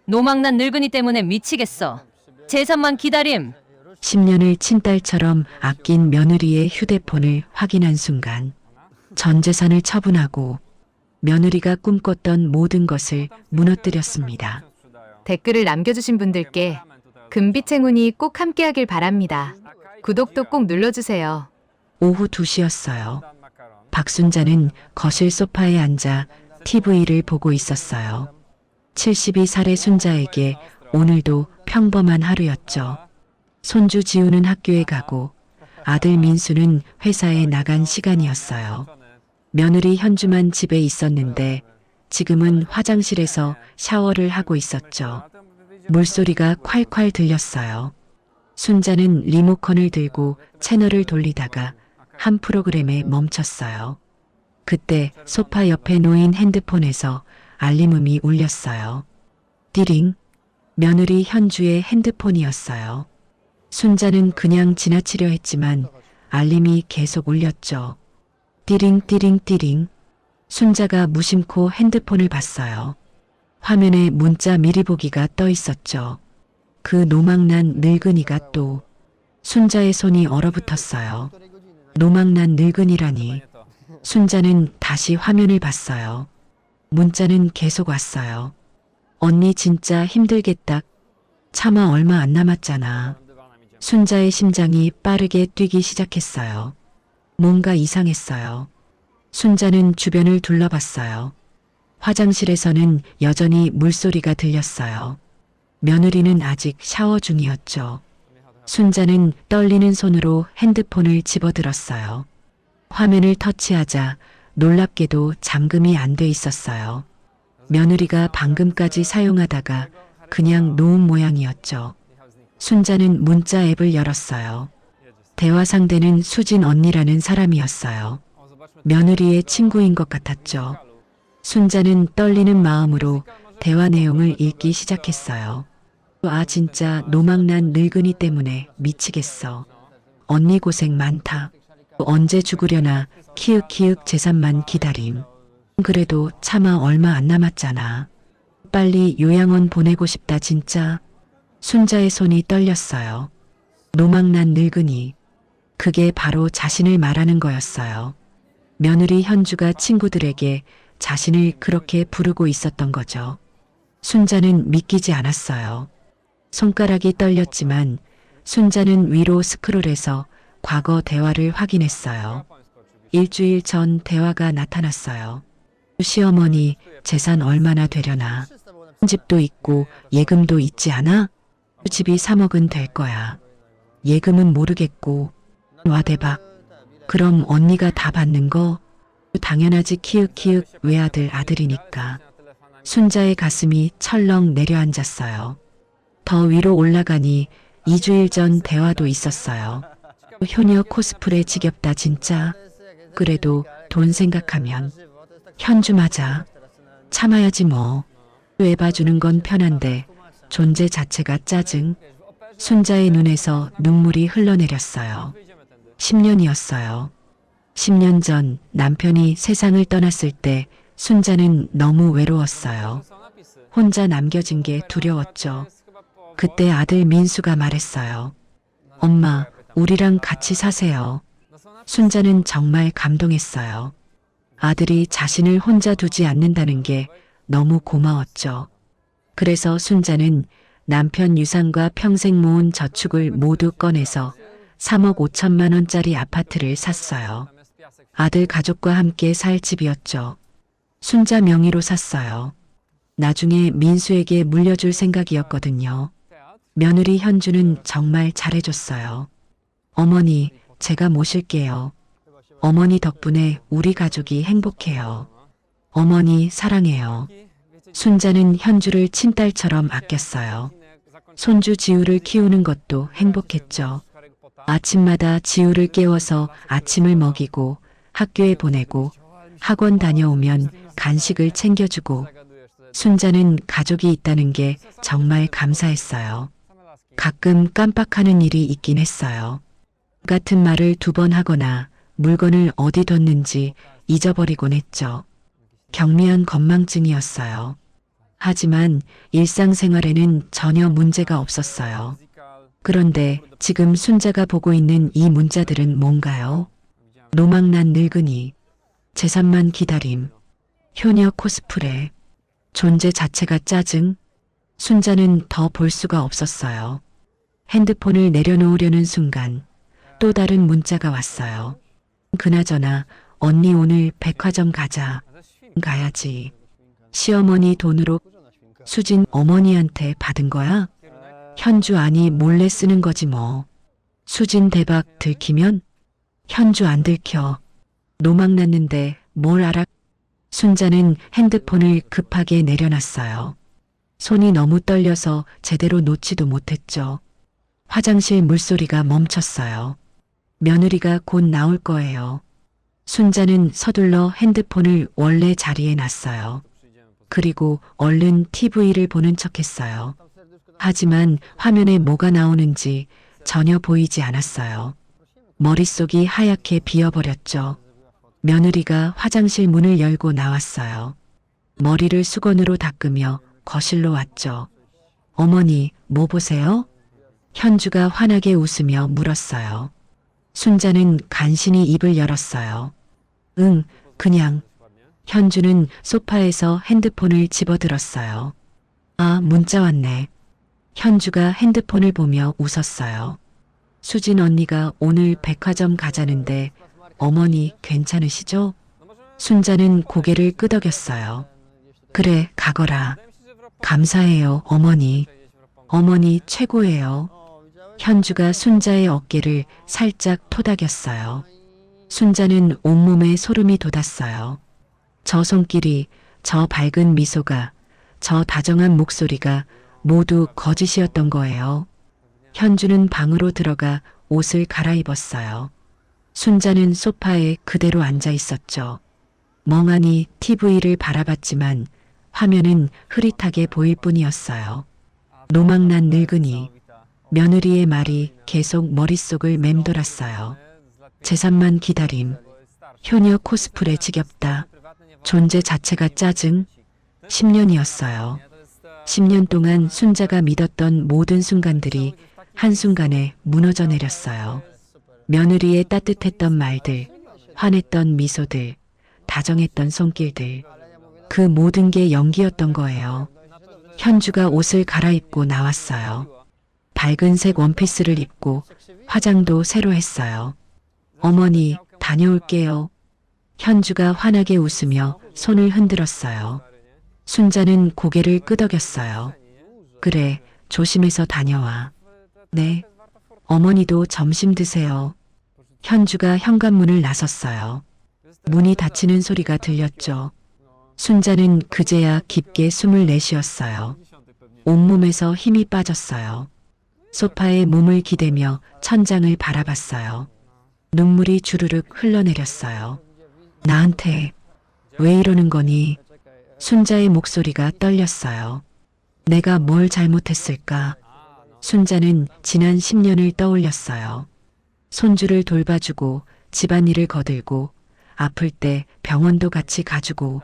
노망난 늙은이 때문에 미치겠어. 재산만 기다림. 10년을 친딸처럼 아낀 며느리의 휴대폰을 확인한 순간 전 재산을 처분하고 며느리가 꿈꿨던 모든 것을 무너뜨렸습니다. 댓글을 남겨주신 분들께 금빛 행운이 꼭 함께하길 바랍니다. 구독도 꼭 눌러주세요. 오후 2시였어요. 박순자는 거실 소파에 앉아 TV를 보고 있었어요. 72살의 순자에게 오늘도 평범한 하루였죠. 손주 지우는 학교에 가고 아들 민수는 회사에 나간 시간이었어요. 며느리 현주만 집에 있었는데 지금은 화장실에서 샤워를 하고 있었죠. 물소리가 콸콸 들렸어요. 순자는 리모컨을 들고 채널을 돌리다가 한 프로그램에 멈췄어요. 그때 소파 옆에 놓인 핸드폰에서 알림음이 울렸어요. 띠링. 며느리 현주의 핸드폰이었어요. 순자는 그냥 지나치려 했지만 알림이 계속 울렸죠. 띠링 띠링 띠링. 순자가 무심코 핸드폰을 봤어요. 화면에 문자 미리 보기가 떠 있었죠. 그 노망난 늙은이가 또. 순자의 손이 얼어붙었어요. 노망난 늙은이라니. 순자는 다시 화면을 봤어요. 문자는 계속 왔어요. 언니 진짜 힘들겠다. 차마 얼마 안 남았잖아. 순자의 심장이 빠르게 뛰기 시작했어요. 뭔가 이상했어요. 순자는 주변을 둘러봤어요. 화장실에서는 여전히 물소리가 들렸어요. 며느리는 아직 샤워 중이었죠. 순자는 떨리는 손으로 핸드폰을 집어들었어요. 화면을 터치하자 놀랍게도 잠금이 안 돼 있었어요. 며느리가 방금까지 사용하다가 그냥 놓은 모양이었죠. 순자는 문자 앱을 열었어요. 대화 상대는 수진 언니라는 사람이었어요. 며느리의 친구인 것 같았죠. 순자는 떨리는 마음으로 대화 내용을 읽기 시작했어요. 아 진짜 노망난 늙은이 때문에 미치겠어. 언니 고생 많다. 언제 죽으려나 키읔키읔 재산만 기다림. 그래도 차마 얼마 안 남았잖아. 빨리 요양원 보내고 싶다 진짜. 순자의 손이 떨렸어요. 노망난 늙은이. 그게 바로 자신을 말하는 거였어요. 며느리 현주가 친구들에게 자신을 그렇게 부르고 있었던 거죠. 순자는 믿기지 않았어요. 손가락이 떨렸지만 순자는 위로 스크롤해서 과거 대화를 확인했어요. 일주일 전 대화가 나타났어요. 시어머니 재산 얼마나 되려나. 집도 있고 예금도 있지 않아? 집이 3억은 될 거야. 예금은 모르겠고. 와 대박. 그럼 언니가 다 받는 거? 당연하지 키읔키읔 외아들 아들이니까. 순자의 가슴이 철렁 내려앉았어요. 더 위로 올라가니 2주일 전 대화도 있었어요. 효녀 코스프레 지겹다 진짜. 그래도 돈 생각하면 현주 맞아. 참아야지 뭐. 애 봐주는 건 편한데 존재 자체가 짜증. 순자의 눈에서 눈물이 흘러내렸어요. 10년이었어요. 10년 전 남편이 세상을 떠났을 때 순자는 너무 외로웠어요. 혼자 남겨진 게 두려웠죠. 그때 아들 민수가 말했어요. 엄마, 우리랑 같이 사세요. 순자는 정말 감동했어요. 아들이 자신을 혼자 두지 않는다는 게 너무 고마웠죠. 그래서 순자는 남편 유산과 평생 모은 저축을 모두 꺼내서 3억 5천만 원짜리 아파트를 샀어요. 아들 가족과 함께 살 집이었죠. 순자 명의로 샀어요. 나중에 민수에게 물려줄 생각이었거든요. 며느리 현주는 정말 잘해줬어요. 어머니, 제가 모실게요. 어머니 덕분에 우리 가족이 행복해요. 어머니 사랑해요. 순자는 현주를 친딸처럼 아꼈어요. 손주 지우를 키우는 것도 행복했죠. 아침마다 지우를 깨워서 아침을 먹이고 학교에 보내고 학원 다녀오면 간식을 챙겨주고 순자는 가족이 있다는 게 정말 감사했어요. 가끔 깜빡하는 일이 있긴 했어요. 같은 말을 2번 하거나 물건을 어디 뒀는지 잊어버리곤 했죠. 경미한 건망증이었어요. 하지만 일상생활에는 전혀 문제가 없었어요. 그런데 지금 순자가 보고 있는 이 문자들은 뭔가요? 노망난 늙은이, 제3만 기다림, 효녀 코스프레, 존재 자체가 짜증. 순자는 더 볼 수가 없었어요. 핸드폰을 내려놓으려는 순간 또 다른 문자가 왔어요. 그나저나 언니 오늘 백화점 가자. 가야지. 시어머니 돈으로 수진 어머니한테 받은 거야? 현주 아니 몰래 쓰는 거지 뭐. 수진 대박 들키면? 현주 안 들켜. 노망 났는데 뭘 알아? 순자는 핸드폰을 급하게 내려놨어요. 손이 너무 떨려서 제대로 놓지도 못했죠. 화장실 물소리가 멈췄어요. 며느리가 곧 나올 거예요. 순자는 서둘러 핸드폰을 원래 자리에 놨어요. 그리고 얼른 TV를 보는 척했어요. 하지만 화면에 뭐가 나오는지 전혀 보이지 않았어요. 머릿속이 하얗게 비어버렸죠. 며느리가 화장실 문을 열고 나왔어요. 머리를 수건으로 닦으며 거실로 왔죠. 어머니, 뭐 보세요? 현주가 환하게 웃으며 물었어요. 순자는 간신히 입을 열었어요. 응, 그냥. 현주는 소파에서 핸드폰을 집어들었어요. 아, 문자 왔네. 현주가 핸드폰을 보며 웃었어요. 수진 언니가 오늘 백화점 가자는데 어머니 괜찮으시죠? 순자는 고개를 끄덕였어요. 그래, 가거라. 감사해요, 어머니. 어머니 최고예요. 현주가 순자의 어깨를 살짝 토닥였어요. 순자는 온몸에 소름이 돋았어요. 저 손길이, 저 밝은 미소가, 저 다정한 목소리가 모두 거짓이었던 거예요. 현주는 방으로 들어가 옷을 갈아입었어요. 순자는 소파에 그대로 앉아 있었죠. 멍하니 TV를 바라봤지만 화면은 흐릿하게 보일 뿐이었어요. 노망난 늙은이, 며느리의 말이 계속 머릿속을 맴돌았어요. 제3만 기다림, 효녀 코스프레 지겹다, 존재 자체가 짜증. 10년이었어요. 10년 동안 순자가 믿었던 모든 순간들이 한순간에 무너져 내렸어요. 며느리의 따뜻했던 말들, 환했던 미소들, 다정했던 손길들. 그 모든 게 연기였던 거예요. 현주가 옷을 갈아입고 나왔어요. 밝은색 원피스를 입고 화장도 새로 했어요. 어머니, 다녀올게요. 현주가 환하게 웃으며 손을 흔들었어요. 순자는 고개를 끄덕였어요. 그래, 조심해서 다녀와. 네. 어머니도 점심 드세요. 현주가 현관문을 나섰어요. 문이 닫히는 소리가 들렸죠. 순자는 그제야 깊게 숨을 내쉬었어요. 온몸에서 힘이 빠졌어요. 소파에 몸을 기대며 천장을 바라봤어요. 눈물이 주르륵 흘러내렸어요. 나한테 왜 이러는 거니? 순자의 목소리가 떨렸어요. 내가 뭘 잘못했을까? 순자는 지난 10년을 떠올렸어요. 손주를 돌봐주고 집안일을 거들고 아플 때 병원도 같이 가주고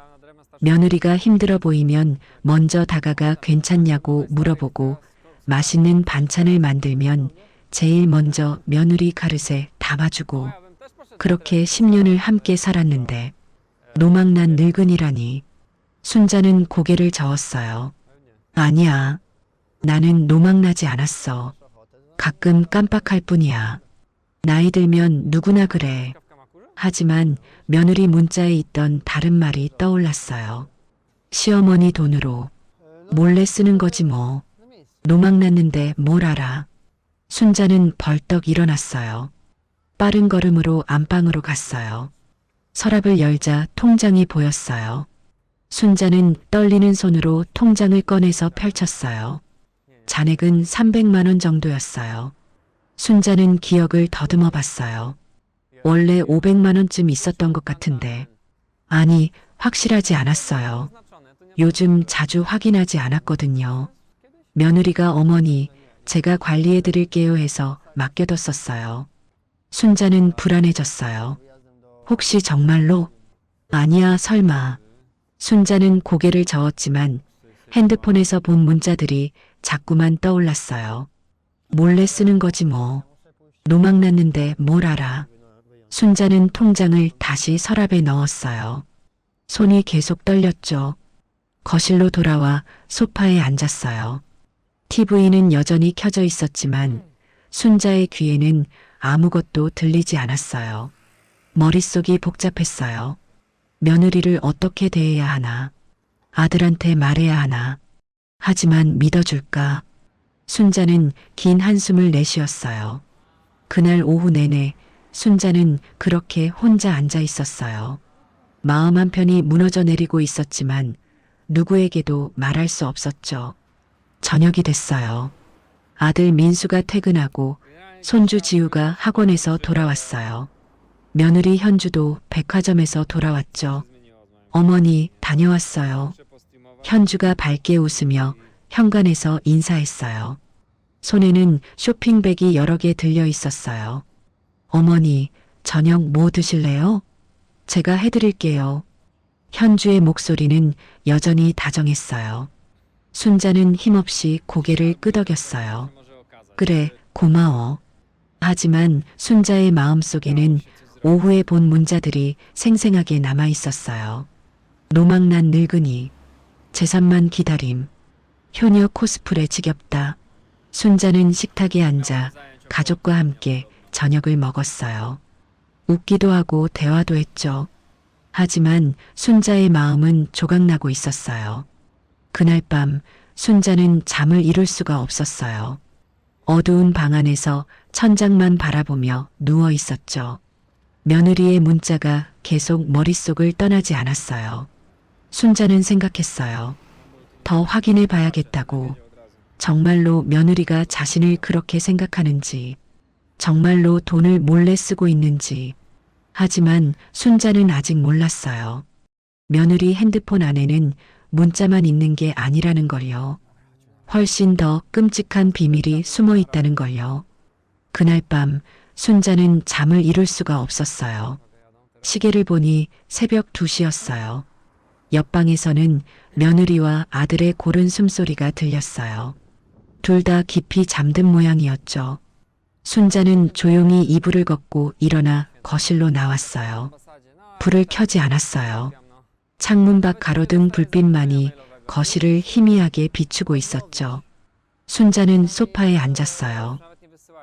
며느리가 힘들어 보이면 먼저 다가가 괜찮냐고 물어보고 맛있는 반찬을 만들면 제일 먼저 며느리 그릇에 담아주고 그렇게 10년을 함께 살았는데 노망난 늙은이라니. 순자는 고개를 저었어요. 아니야. 나는 노망나지 않았어. 가끔 깜빡할 뿐이야. 나이 들면 누구나 그래. 하지만 며느리 문자에 있던 다른 말이 떠올랐어요. 시어머니 돈으로 몰래 쓰는 거지 뭐. 노망났는데 뭘 알아. 순자는 벌떡 일어났어요. 빠른 걸음으로 안방으로 갔어요. 서랍을 열자 통장이 보였어요. 순자는 떨리는 손으로 통장을 꺼내서 펼쳤어요. 잔액은 300만 원 정도였어요. 순자는 기억을 더듬어 봤어요. 원래 500만 원쯤 있었던 것 같은데. 아니, 확실하지 않았어요. 요즘 자주 확인하지 않았거든요. 며느리가 어머니, 제가 관리해 드릴게요 해서 맡겨뒀었어요. 순자는 불안해졌어요. 혹시 정말로? 아니야, 설마. 순자는 고개를 저었지만 핸드폰에서 본 문자들이 자꾸만 떠올랐어요. 몰래 쓰는 거지 뭐. 노망 났는데 뭘 알아. 순자는 통장을 다시 서랍에 넣었어요. 손이 계속 떨렸죠. 거실로 돌아와 소파에 앉았어요. TV는 여전히 켜져 있었지만 순자의 귀에는 아무것도 들리지 않았어요. 머릿속이 복잡했어요. 며느리를 어떻게 대해야 하나. 아들한테 말해야 하나. 하지만 믿어줄까? 순자는 긴 한숨을 내쉬었어요. 그날 오후 내내 순자는 그렇게 혼자 앉아 있었어요. 마음 한편이 무너져 내리고 있었지만 누구에게도 말할 수 없었죠. 저녁이 됐어요. 아들 민수가 퇴근하고 손주 지우가 학원에서 돌아왔어요. 며느리 현주도 백화점에서 돌아왔죠. 어머니 다녀왔어요. 현주가 밝게 웃으며 현관에서 인사했어요. 손에는 쇼핑백이 여러 개 들려 있었어요. 어머니, 저녁 뭐 드실래요? 제가 해드릴게요. 현주의 목소리는 여전히 다정했어요. 순자는 힘없이 고개를 끄덕였어요. 그래, 고마워. 하지만 순자의 마음속에는 오후에 본 문자들이 생생하게 남아 있었어요. 노망난 늙은이, 재산만 기다림, 효녀 코스프레 지겹다. 순자는 식탁에 앉아 가족과 함께 저녁을 먹었어요. 웃기도 하고 대화도 했죠. 하지만 순자의 마음은 조각나고 있었어요. 그날 밤 순자는 잠을 이룰 수가 없었어요. 어두운 방 안에서 천장만 바라보며 누워 있었죠. 며느리의 문자가 계속 머릿속을 떠나지 않았어요. 순자는 생각했어요. 더 확인해 봐야겠다고. 정말로 며느리가 자신을 그렇게 생각하는지, 정말로 돈을 몰래 쓰고 있는지. 하지만 순자는 아직 몰랐어요. 며느리 핸드폰 안에는 문자만 있는 게 아니라는 걸요. 훨씬 더 끔찍한 비밀이 숨어 있다는 걸요. 그날 밤 순자는 잠을 이룰 수가 없었어요. 시계를 보니 새벽 2시였어요. 옆방에서는 며느리와 아들의 고른 숨소리가 들렸어요. 둘 다 깊이 잠든 모양이었죠. 순자는 조용히 이불을 걷고 일어나 거실로 나왔어요. 불을 켜지 않았어요. 창문 밖 가로등 불빛만이 거실을 희미하게 비추고 있었죠. 순자는 소파에 앉았어요.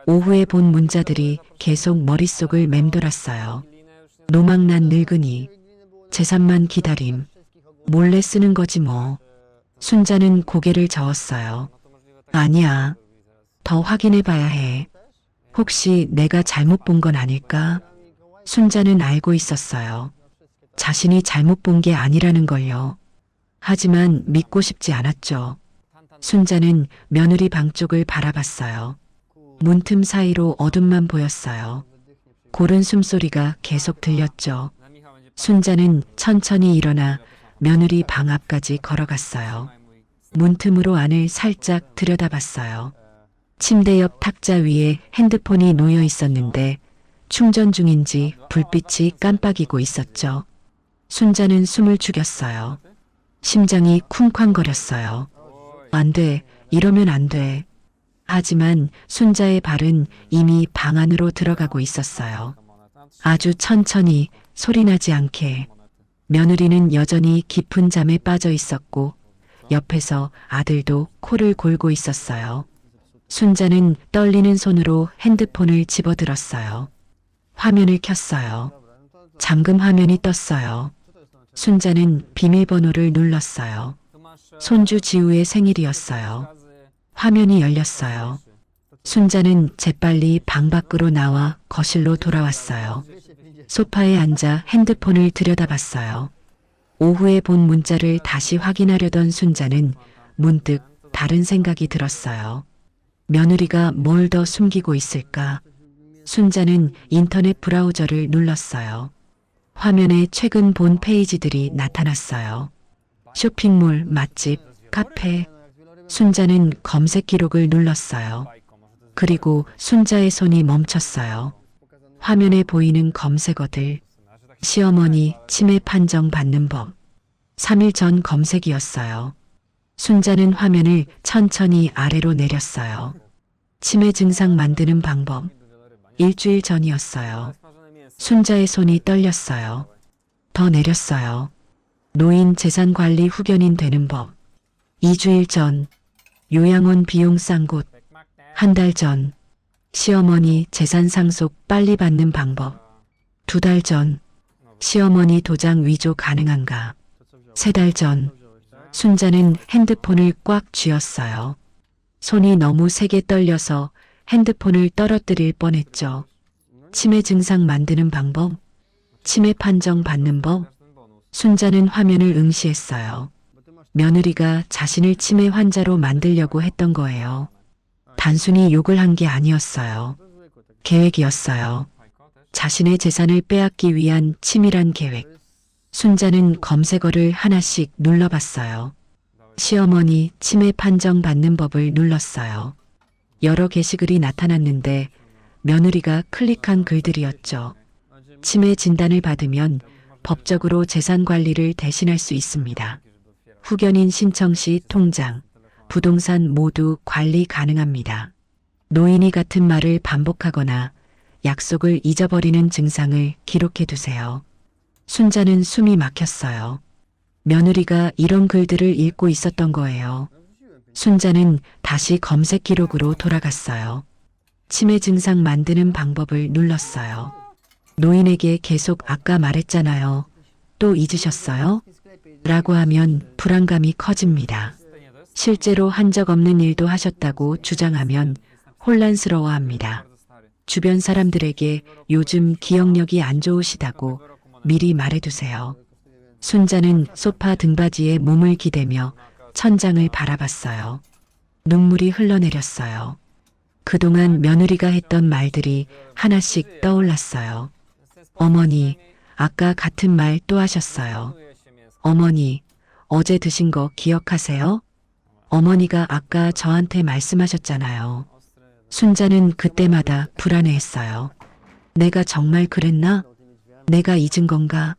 오후에 본 문자들이 계속 머릿속을 맴돌았어요. 노망난 늙은이, 재산만 기다림, 몰래 쓰는 거지 뭐. 순자는 고개를 저었어요. 아니야. 더 확인해 봐야 해. 혹시 내가 잘못 본 건 아닐까? 순자는 알고 있었어요. 자신이 잘못 본 게 아니라는 걸요. 하지만 믿고 싶지 않았죠. 순자는 며느리 방 쪽을 바라봤어요. 문틈 사이로 어둠만 보였어요. 고른 숨소리가 계속 들렸죠. 순자는 천천히 일어나 며느리 방 앞까지 걸어갔어요. 문틈으로 안을 살짝 들여다봤어요. 침대 옆 탁자 위에 핸드폰이 놓여 있었는데 충전 중인지 불빛이 깜빡이고 있었죠. 순자는 숨을 죽였어요. 심장이 쿵쾅거렸어요. 안 돼, 이러면 안 돼. 하지만 순자의 발은 이미 방 안으로 들어가고 있었어요. 아주 천천히 소리나지 않게. 며느리는 여전히 깊은 잠에 빠져 있었고 옆에서 아들도 코를 골고 있었어요. 순자는 떨리는 손으로 핸드폰을 집어들었어요. 화면을 켰어요. 잠금 화면이 떴어요. 순자는 비밀번호를 눌렀어요. 손주 지우의 생일이었어요. 화면이 열렸어요. 순자는 재빨리 방 밖으로 나와 거실로 돌아왔어요. 소파에 앉아 핸드폰을 들여다봤어요. 오후에 본 문자를 다시 확인하려던 순자는 문득 다른 생각이 들었어요. 며느리가 뭘 더 숨기고 있을까? 순자는 인터넷 브라우저를 눌렀어요. 화면에 최근 본 페이지들이 나타났어요. 쇼핑몰, 맛집, 카페. 순자는 검색 기록을 눌렀어요. 그리고 순자의 손이 멈췄어요. 화면에 보이는 검색어들. 시어머니 치매 판정 받는 법. 3일 전 검색이었어요. 순자는 화면을 천천히 아래로 내렸어요. 치매 증상 만드는 방법. 일주일 전이었어요. 순자의 손이 떨렸어요. 더 내렸어요. 노인 재산 관리 후견인 되는 법. 2주일 전. 요양원 비용 싼 곳. 한 달 전. 시어머니 재산 상속 빨리 받는 방법. 2달 전. 시어머니 도장 위조 가능한가. 3달 전. 순자는 핸드폰을 꽉 쥐었어요. 손이 너무 세게 떨려서 핸드폰을 떨어뜨릴 뻔했죠. 치매 증상 만드는 방법. 치매 판정 받는 법. 순자는 화면을 응시했어요. 며느리가 자신을 치매 환자로 만들려고 했던 거예요. 단순히 욕을 한 게 아니었어요. 계획이었어요. 자신의 재산을 빼앗기 위한 치밀한 계획. 순자는 검색어를 하나씩 눌러봤어요. 시어머니 치매 판정 받는 법을 눌렀어요. 여러 게시글이 나타났는데 며느리가 클릭한 글들이었죠. 치매 진단을 받으면 법적으로 재산 관리를 대신할 수 있습니다. 후견인 신청 시 통장, 부동산 모두 관리 가능합니다. 노인이 같은 말을 반복하거나 약속을 잊어버리는 증상을 기록해 두세요. 순자는 숨이 막혔어요. 며느리가 이런 글들을 읽고 있었던 거예요. 순자는 다시 검색 기록으로 돌아갔어요. 치매 증상 만드는 방법을 눌렀어요. 노인에게 계속 아까 말했잖아요. 또 잊으셨어요? 라고 하면 불안감이 커집니다. 실제로 한 적 없는 일도 하셨다고 주장하면 혼란스러워합니다. 주변 사람들에게 요즘 기억력이 안 좋으시다고 미리 말해두세요. 순자는 소파 등받이에 몸을 기대며 천장을 바라봤어요. 눈물이 흘러내렸어요. 그동안 며느리가 했던 말들이 하나씩 떠올랐어요. 어머니, 아까 같은 말 또 하셨어요. 어머니, 어제 드신 거 기억하세요? 어머니가 아까 저한테 말씀하셨잖아요. 순자는 그때마다 불안해했어요. 내가 정말 그랬나? 내가 잊은 건가?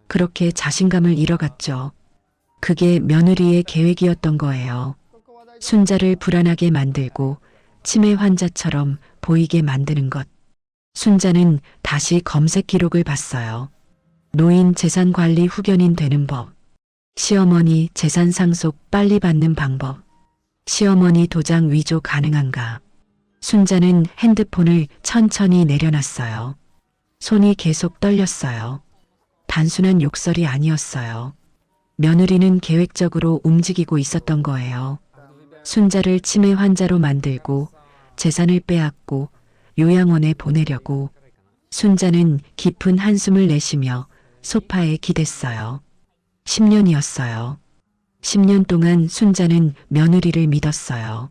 그렇게 자신감을 잃어갔죠. 그게 며느리의 계획이었던 거예요. 순자를 불안하게 만들고 치매 환자처럼 보이게 만드는 것. 순자는 다시 검색 기록을 봤어요. 노인 재산 관리 후견인 되는 법. 시어머니 재산 상속 빨리 받는 방법. 시어머니 도장 위조 가능한가. 순자는 핸드폰을 천천히 내려놨어요. 손이 계속 떨렸어요. 단순한 욕설이 아니었어요. 며느리는 계획적으로 움직이고 있었던 거예요. 순자를 치매 환자로 만들고 재산을 빼앗고 요양원에 보내려고. 순자는 깊은 한숨을 내쉬며 소파에 기댔어요. 10년이었어요. 10년 동안 순자는 며느리를 믿었어요.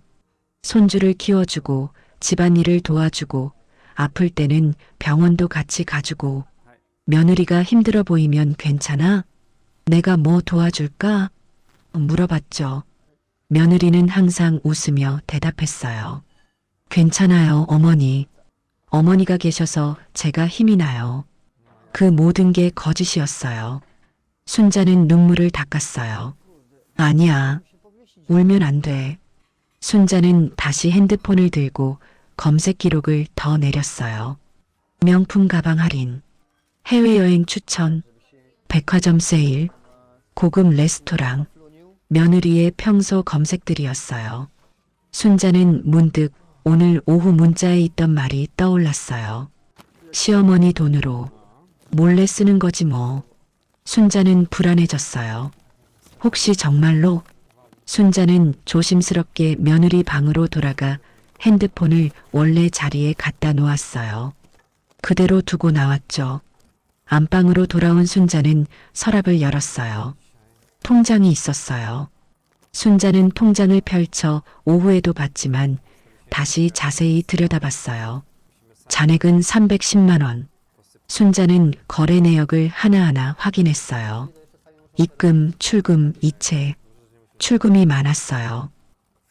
손주를 키워주고 집안일을 도와주고 아플 때는 병원도 같이 가주고. 며느리가 힘들어 보이면 괜찮아? 내가 뭐 도와줄까? 물어봤죠. 며느리는 항상 웃으며 대답했어요. 괜찮아요, 어머니. 어머니가 계셔서 제가 힘이 나요. 그 모든 게 거짓이었어요. 순자는 눈물을 닦았어요. 아니야. 울면 안 돼. 순자는 다시 핸드폰을 들고 검색 기록을 더 내렸어요. 명품 가방 할인, 해외여행 추천, 백화점 세일, 고급 레스토랑, 며느리의 평소 검색들이었어요. 순자는 문득 오늘 오후 문자에 있던 말이 떠올랐어요. 시어머니 돈으로 몰래 쓰는 거지 뭐. 순자는 불안해졌어요. 혹시 정말로? 순자는 조심스럽게 며느리 방으로 돌아가 핸드폰을 원래 자리에 갖다 놓았어요. 그대로 두고 나왔죠. 안방으로 돌아온 순자는 서랍을 열었어요. 통장이 있었어요. 순자는 통장을 펼쳐 오후에도 봤지만 다시 자세히 들여다봤어요. 잔액은 310만 원. 순자는 거래 내역을 하나하나 확인했어요. 입금, 출금, 이체. 출금이 많았어요.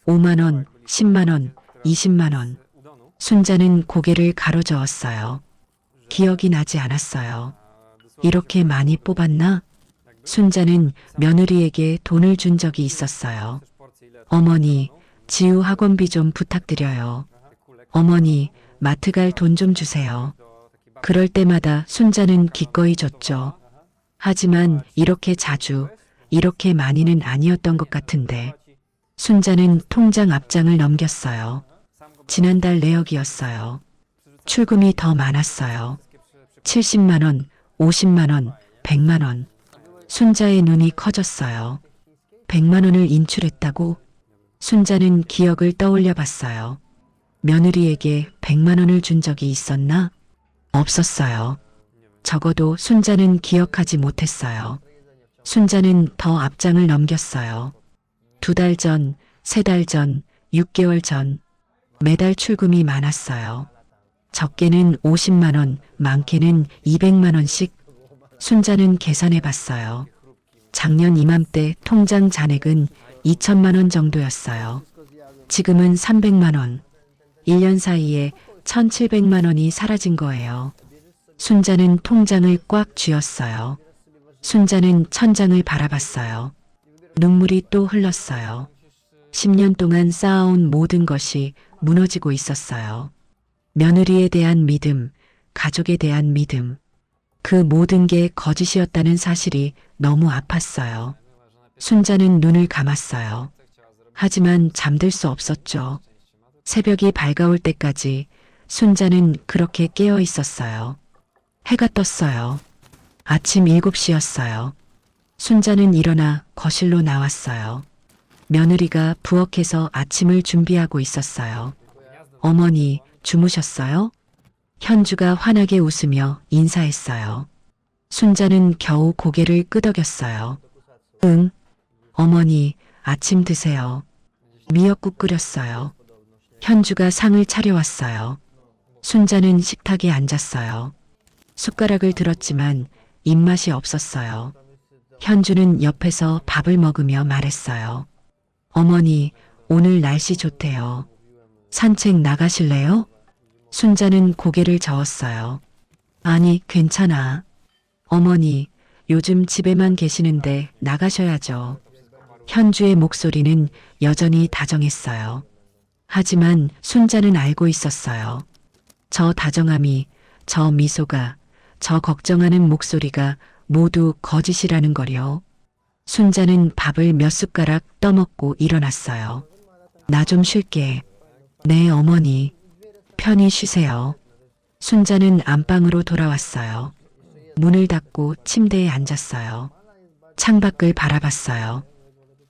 5만 원, 10만 원, 20만 원. 순자는 고개를 가로저었어요. 기억이 나지 않았어요. 이렇게 많이 뽑았나? 순자는 며느리에게 돈을 준 적이 있었어요. 어머니, 지우 학원비 좀 부탁드려요. 어머니, 마트 갈 돈 좀 주세요. 그럴 때마다 순자는 기꺼이 줬죠. 하지만 이렇게 자주, 이렇게 많이는 아니었던 것 같은데 순자는 통장 앞장을 넘겼어요. 지난달 내역이었어요. 출금이 더 많았어요. 70만 원, 50만 원, 100만 원. 순자의 눈이 커졌어요. 100만 원을 인출했다고? 순자는 기억을 떠올려 봤어요. 며느리에게 100만 원을 준 적이 있었나? 없었어요. 적어도 순자는 기억하지 못했어요. 순자는 더 앞장을 넘겼어요. 2달 전, 3달 전, 6개월 전 매달 출금이 많았어요. 적게는 50만 원, 많게는 200만 원씩. 순자는 계산해 봤어요. 작년 이맘때 통장 잔액은 2천만 원 정도였어요. 지금은 300만 원. 1년 사이에 1,700만 원이 사라진 거예요. 순자는 통장을 꽉 쥐었어요. 순자는 천장을 바라봤어요. 눈물이 또 흘렀어요. 10년 동안 쌓아온 모든 것이 무너지고 있었어요. 며느리에 대한 믿음, 가족에 대한 믿음. 그 모든 게 거짓이었다는 사실이 너무 아팠어요. 순자는 눈을 감았어요. 하지만 잠들 수 없었죠. 새벽이 밝아올 때까지 순자는 그렇게 깨어 있었어요. 해가 떴어요. 아침 7시였어요. 순자는 일어나 거실로 나왔어요. 며느리가 부엌에서 아침을 준비하고 있었어요. 어머니, 주무셨어요? 현주가 환하게 웃으며 인사했어요. 순자는 겨우 고개를 끄덕였어요. 응. 어머니, 아침 드세요. 미역국 끓였어요. 현주가 상을 차려왔어요. 순자는 식탁에 앉았어요. 숟가락을 들었지만 입맛이 없었어요. 현주는 옆에서 밥을 먹으며 말했어요. 어머니, 오늘 날씨 좋대요. 산책 나가실래요? 순자는 고개를 저었어요. 아니, 괜찮아. 어머니, 요즘 집에만 계시는데 나가셔야죠. 현주의 목소리는 여전히 다정했어요. 하지만 순자는 알고 있었어요. 저 다정함이, 저 미소가, 저 걱정하는 목소리가 모두 거짓이라는 거요. 순자는 밥을 몇 숟가락 떠먹고 일어났어요. 나 좀 쉴게. 네, 어머니. 편히 쉬세요. 순자는 안방으로 돌아왔어요. 문을 닫고 침대에 앉았어요. 창밖을 바라봤어요.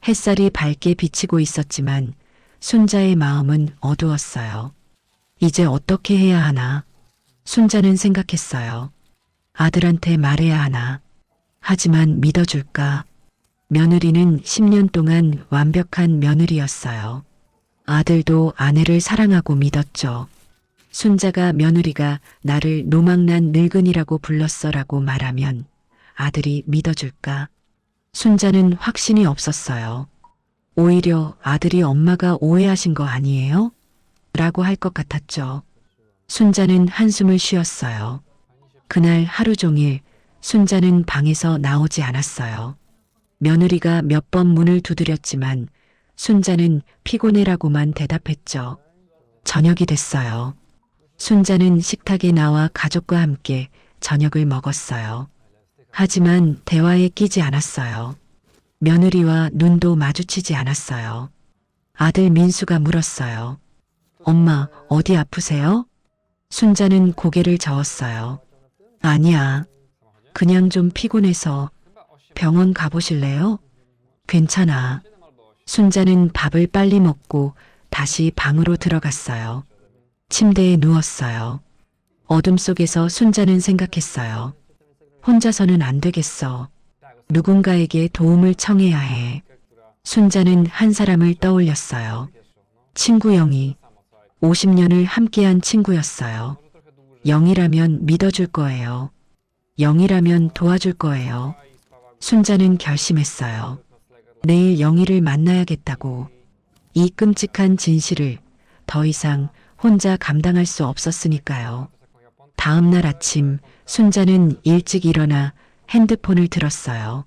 햇살이 밝게 비치고 있었지만 순자의 마음은 어두웠어요. 이제 어떻게 해야 하나? 순자는 생각했어요. 아들한테 말해야 하나? 하지만 믿어줄까? 며느리는 10년 동안 완벽한 며느리였어요. 아들도 아내를 사랑하고 믿었죠. 순자가 며느리가 나를 노망난 늙은이라고 불렀어라고 말하면 아들이 믿어줄까? 순자는 확신이 없었어요. 오히려 아들이 엄마가 오해하신 거 아니에요? 라고 할 것 같았죠. 순자는 한숨을 쉬었어요. 그날 하루 종일 순자는 방에서 나오지 않았어요. 며느리가 몇 번 문을 두드렸지만 순자는 피곤해라고만 대답했죠. 저녁이 됐어요. 순자는 식탁에 나와 가족과 함께 저녁을 먹었어요. 하지만 대화에 끼지 않았어요. 며느리와 눈도 마주치지 않았어요. 아들 민수가 물었어요. 엄마, 어디 아프세요? 순자는 고개를 저었어요. 아니야. 그냥 좀 피곤해서 병원 가보실래요? 괜찮아. 순자는 밥을 빨리 먹고 다시 방으로 들어갔어요. 침대에 누웠어요. 어둠 속에서 순자는 생각했어요. 혼자서는 안 되겠어. 누군가에게 도움을 청해야 해. 순자는 한 사람을 떠올렸어요. 친구 영희. 50년을 함께한 친구였어요. 영희라면 믿어줄 거예요. 영희라면 도와줄 거예요. 순자는 결심했어요. 내일 영희를 만나야겠다고. 이 끔찍한 진실을 더 이상 혼자 감당할 수 없었으니까요. 다음 날 아침 순자는 일찍 일어나 핸드폰을 들었어요.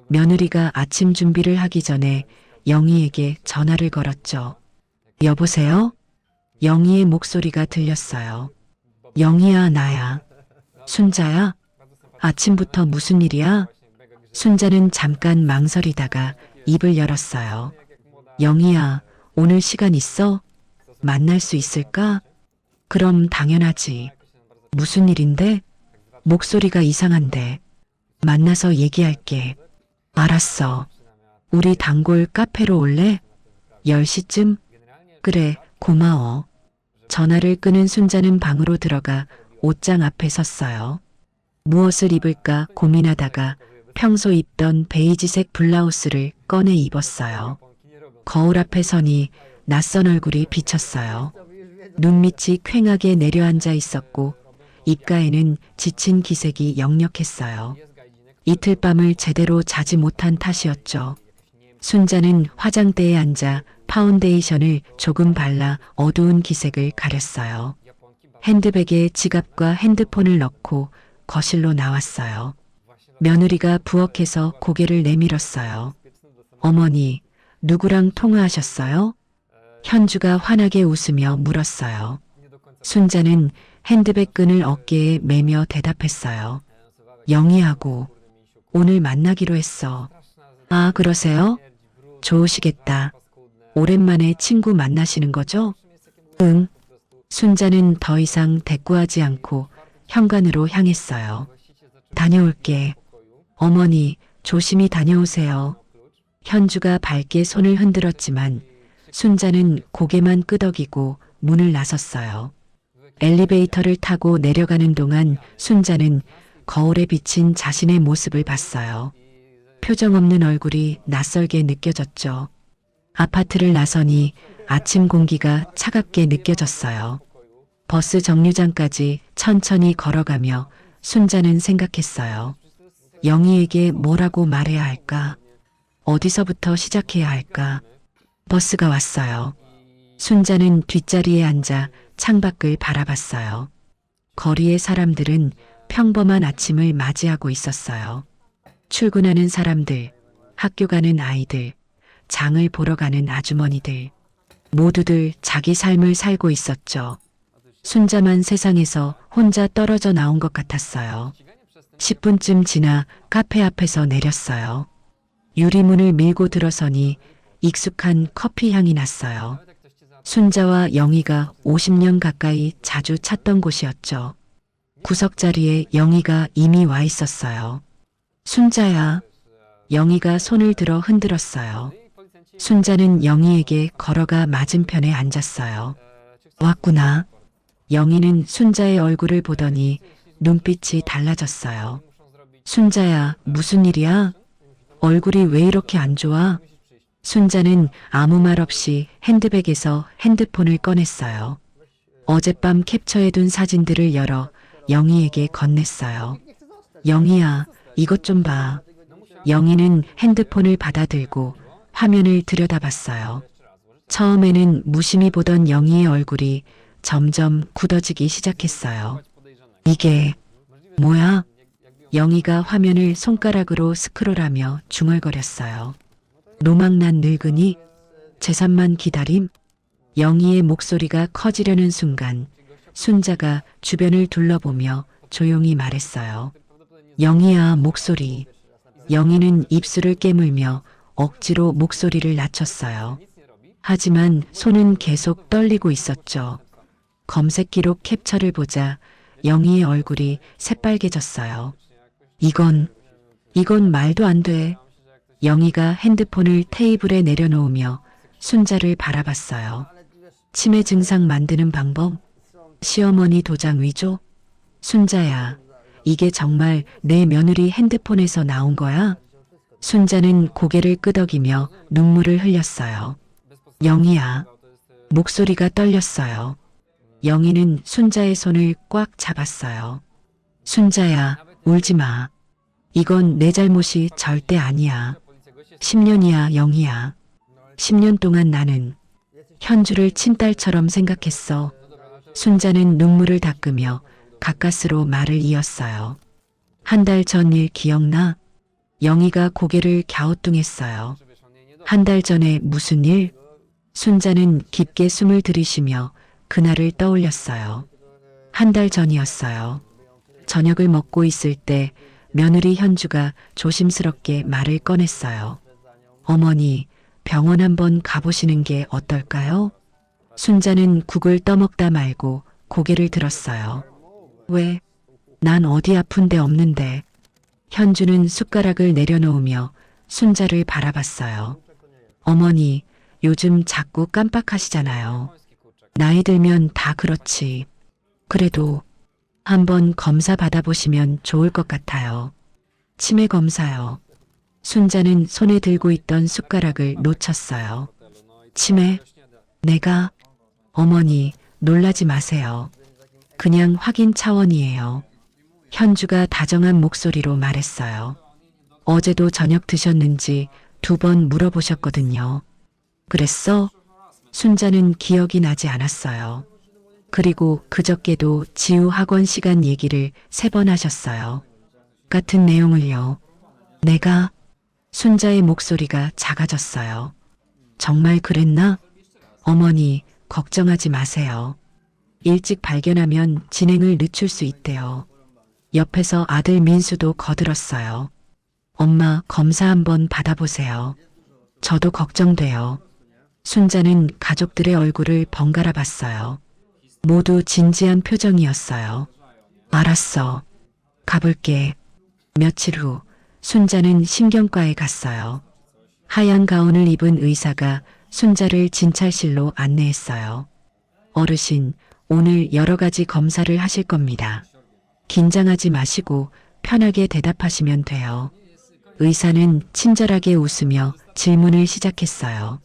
며느리가 아침 준비를 하기 전에 영희에게 전화를 걸었죠. 여보세요? 영희의 목소리가 들렸어요. 영희야, 나야. 순자야? 아침부터 무슨 일이야? 순자는 잠깐 망설이다가 입을 열었어요. 영희야, 오늘 시간 있어? 만날 수 있을까? 그럼 당연하지. 무슨 일인데? 목소리가 이상한데. 만나서 얘기할게. 알았어. 우리 단골 카페로 올래? 10시쯤? 그래, 고마워. 전화를 끊은 순자는 방으로 들어가 옷장 앞에 섰어요. 무엇을 입을까 고민하다가 평소 입던 베이지색 블라우스를 꺼내 입었어요. 거울 앞에 서니 낯선 얼굴이 비쳤어요. 눈밑이 퀭하게 내려앉아 있었고 입가에는 지친 기색이 역력했어요. 이틀 밤을 제대로 자지 못한 탓이었죠. 순자는 화장대에 앉아 파운데이션을 조금 발라 어두운 기색을 가렸어요. 핸드백에 지갑과 핸드폰을 넣고 거실로 나왔어요. 며느리가 부엌에서 고개를 내밀었어요. 어머니, 누구랑 통화하셨어요? 현주가 환하게 웃으며 물었어요. 순자는 핸드백 끈을 어깨에 매며 대답했어요. 영희하고 오늘 만나기로 했어. 아, 그러세요? 좋으시겠다. 오랜만에 친구 만나시는 거죠? 응. 순자는 더 이상 대꾸하지 않고 현관으로 향했어요. 다녀올게. 어머니, 조심히 다녀오세요. 현주가 밝게 손을 흔들었지만 순자는 고개만 끄덕이고 문을 나섰어요. 엘리베이터를 타고 내려가는 동안 순자는 거울에 비친 자신의 모습을 봤어요. 표정 없는 얼굴이 낯설게 느껴졌죠. 아파트를 나서니 아침 공기가 차갑게 느껴졌어요. 버스 정류장까지 천천히 걸어가며 순자는 생각했어요. 영희에게 뭐라고 말해야 할까? 어디서부터 시작해야 할까? 버스가 왔어요. 순자는 뒷자리에 앉아 창밖을 바라봤어요. 거리의 사람들은 평범한 아침을 맞이하고 있었어요. 출근하는 사람들, 학교 가는 아이들, 장을 보러 가는 아주머니들, 모두들 자기 삶을 살고 있었죠. 순자만 세상에서 혼자 떨어져 나온 것 같았어요. 10분쯤 지나 카페 앞에서 내렸어요. 유리문을 밀고 들어서니 익숙한 커피 향이 났어요. 순자와 영희가 50년 가까이 자주 찾던 곳이었죠. 구석자리에 영희가 이미 와 있었어요. 순자야. 영희가 손을 들어 흔들었어요. 순자는 영희에게 걸어가 맞은편에 앉았어요. 왔구나. 영희는 순자의 얼굴을 보더니 눈빛이 달라졌어요. 순자야, 무슨 일이야? 얼굴이 왜 이렇게 안 좋아? 순자는 아무 말 없이 핸드백에서 핸드폰을 꺼냈어요. 어젯밤 캡처해둔 사진들을 열어 영희에게 건넸어요. 영희야, 이것 좀 봐. 영희는 핸드폰을 받아들고 화면을 들여다봤어요. 처음에는 무심히 보던 영희의 얼굴이 점점 굳어지기 시작했어요. 이게 뭐야? 영희가 화면을 손가락으로 스크롤하며 중얼거렸어요. 노망난 늙은이? 재산만 기다림? 영희의 목소리가 커지려는 순간 순자가 주변을 둘러보며 조용히 말했어요. 영희야, 목소리. 영희는 입술을 깨물며 억지로 목소리를 낮췄어요. 하지만 손은 계속 떨리고 있었죠. 검색 기록 캡처를 보자 영희의 얼굴이 새빨개졌어요. 이건 말도 안 돼. 영희가 핸드폰을 테이블에 내려놓으며 순자를 바라봤어요. 치매 증상 만드는 방법? 시어머니 도장 위조? 순자야, 이게 정말 내 며느리 핸드폰에서 나온 거야? 순자는 고개를 끄덕이며 눈물을 흘렸어요. 영희야. 목소리가 떨렸어요. 영희는 순자의 손을 꽉 잡았어요. 순자야, 울지 마. 이건 내 잘못이 절대 아니야. 10년이야, 영희야. 10년 동안 나는 현주를 친딸처럼 생각했어. 순자는 눈물을 닦으며 가까스로 말을 이었어요. 한 달 전 일 기억나? 영희가 고개를 갸우뚱했어요. 한 달 전에 무슨 일? 순자는 깊게 숨을 들이쉬며 그날을 떠올렸어요. 한 달 전이었어요. 저녁을 먹고 있을 때 며느리 현주가 조심스럽게 말을 꺼냈어요. 어머니, 병원 한번 가보시는 게 어떨까요? 순자는 국을 떠먹다 말고 고개를 들었어요. 왜? 난 어디 아픈 데 없는데. 현주는 숟가락을 내려놓으며 순자를 바라봤어요. 어머니, 요즘 자꾸 깜빡하시잖아요. 나이 들면 다 그렇지. 그래도 한번 검사 받아보시면 좋을 것 같아요. 치매 검사요. 순자는 손에 들고 있던 숟가락을 놓쳤어요. 치매? 내가? 어머니, 놀라지 마세요. 그냥 확인 차원이에요. 현주가 다정한 목소리로 말했어요. 어제도 저녁 드셨는지 2번 물어보셨거든요. 그랬어? 순자는 기억이 나지 않았어요. 그리고 그저께도 지우 학원 시간 얘기를 3번 하셨어요. 같은 내용을요. 내가? 순자의 목소리가 작아졌어요. 정말 그랬나? 어머니, 걱정하지 마세요. 일찍 발견하면 진행을 늦출 수 있대요. 옆에서 아들 민수도 거들었어요. 엄마, 검사 한번 받아보세요. 저도 걱정돼요. 순자는 가족들의 얼굴을 번갈아 봤어요. 모두 진지한 표정이었어요. 알았어. 가볼게. 며칠 후 순자는 신경과에 갔어요. 하얀 가운을 입은 의사가 순자를 진찰실로 안내했어요. 어르신, 오늘 여러 가지 검사를 하실 겁니다. 긴장하지 마시고 편하게 대답하시면 돼요. 의사는 친절하게 웃으며 질문을 시작했어요.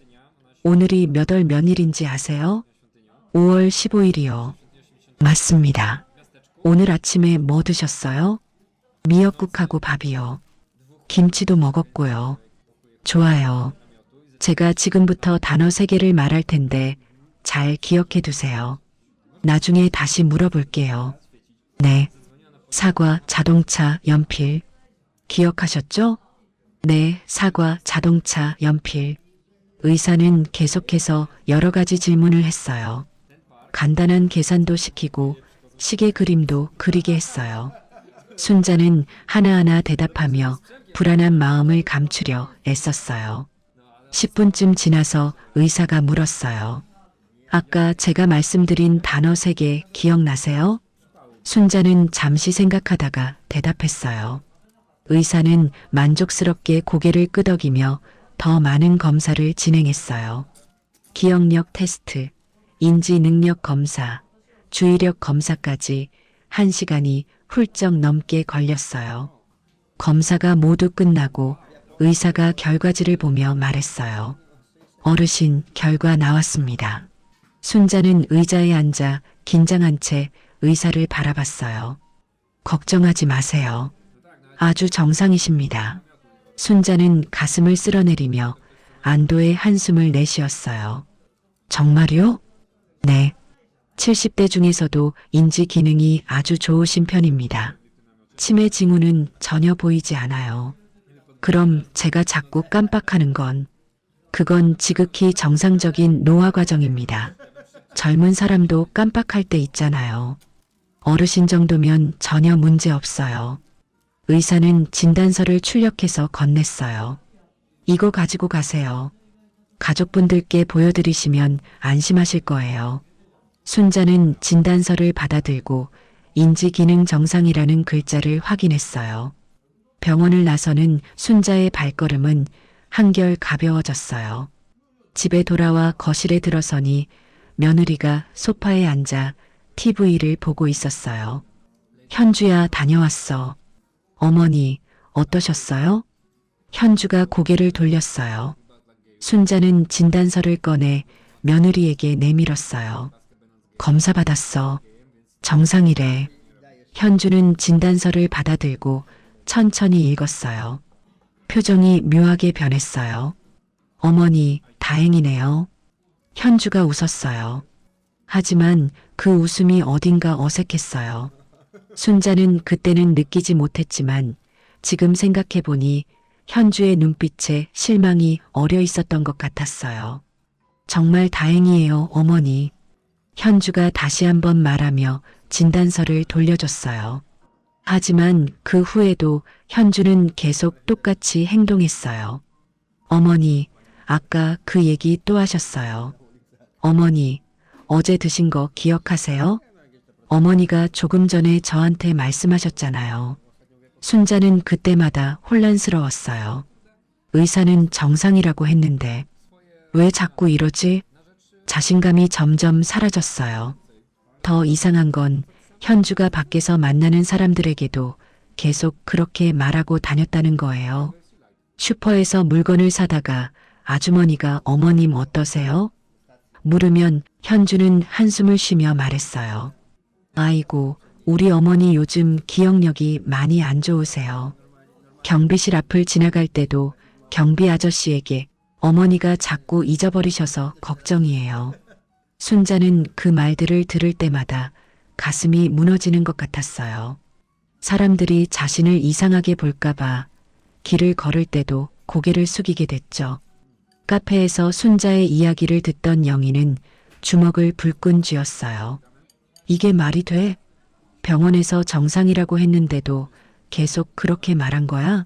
오늘이 몇 월 며칠인지 아세요? 5월 15일이요. 맞습니다. 오늘 아침에 뭐 드셨어요? 미역국하고 밥이요. 김치도 먹었고요. 좋아요. 제가 지금부터 단어 3개를 말할 텐데 잘 기억해 두세요. 나중에 다시 물어볼게요. 네. 사과, 자동차, 연필. 기억하셨죠? 네, 사과, 자동차, 연필. 의사는 계속해서 여러 가지 질문을 했어요. 간단한 계산도 시키고 시계 그림도 그리게 했어요. 순자는 하나하나 대답하며 불안한 마음을 감추려 애썼어요. 10분쯤 지나서 의사가 물었어요. 아까 제가 말씀드린 단어 3개 기억나세요? 순자는 잠시 생각하다가 대답했어요. 의사는 만족스럽게 고개를 끄덕이며 더 많은 검사를 진행했어요. 기억력 테스트, 인지 능력 검사, 주의력 검사까지 1시간이 훌쩍 넘게 걸렸어요. 검사가 모두 끝나고 의사가 결과지를 보며 말했어요. 어르신, 결과 나왔습니다. 순자는 의자에 앉아 긴장한 채 의사를 바라봤어요. 걱정하지 마세요. 아주 정상이십니다. 순자는 가슴을 쓸어내리며 안도의 한숨을 내쉬었어요. 정말요? 네. 70대 중에서도 인지 기능이 아주 좋으신 편입니다. 치매 징후는 전혀 보이지 않아요. 그럼 제가 자꾸 깜빡하는 건 그건 지극히 정상적인 노화 과정입니다. 젊은 사람도 깜빡할 때 있잖아요. 어르신 정도면 전혀 문제 없어요. 의사는 진단서를 출력해서 건넸어요. 이거 가지고 가세요. 가족분들께 보여드리시면 안심하실 거예요. 순자는 진단서를 받아들고 인지 기능 정상이라는 글자를 확인했어요. 병원을 나서는 순자의 발걸음은 한결 가벼워졌어요. 집에 돌아와 거실에 들어서니 며느리가 소파에 앉아 TV를 보고 있었어요. 현주야, 다녀왔어. 어머니, 어떠셨어요? 현주가 고개를 돌렸어요. 순자는 진단서를 꺼내 며느리에게 내밀었어요. 검사 받았어. 정상이래. 현주는 진단서를 받아들고 천천히 읽었어요. 표정이 묘하게 변했어요. 어머니, 다행이네요. 현주가 웃었어요. 하지만 그 웃음이 어딘가 어색했어요. 순자는 그때는 느끼지 못했지만 지금 생각해보니 현주의 눈빛에 실망이 어려 있었던 것 같았어요. 정말 다행이에요, 어머니. 현주가 다시 한번 말하며 진단서를 돌려줬어요. 하지만 그 후에도 현주는 계속 똑같이 행동했어요. 어머니, 아까 그 얘기 또 하셨어요. 어머니, 어제 드신 거 기억하세요? 어머니가 조금 전에 저한테 말씀하셨잖아요. 순자는 그때마다 혼란스러웠어요. 의사는 정상이라고 했는데 왜 자꾸 이러지? 자신감이 점점 사라졌어요. 더 이상한 건 현주가 밖에서 만나는 사람들에게도 계속 그렇게 말하고 다녔다는 거예요. 슈퍼에서 물건을 사다가 아주머니가 어머님 어떠세요? 물으면 현주는 한숨을 쉬며 말했어요. 아이고, 우리 어머니 요즘 기억력이 많이 안 좋으세요. 경비실 앞을 지나갈 때도 경비 아저씨에게 어머니가 자꾸 잊어버리셔서 걱정이에요. 순자는 그 말들을 들을 때마다 가슴이 무너지는 것 같았어요. 사람들이 자신을 이상하게 볼까봐 길을 걸을 때도 고개를 숙이게 됐죠. 카페에서 순자의 이야기를 듣던 영희는 주먹을 불끈 쥐었어요. 이게 말이 돼? 병원에서 정상이라고 했는데도 계속 그렇게 말한 거야?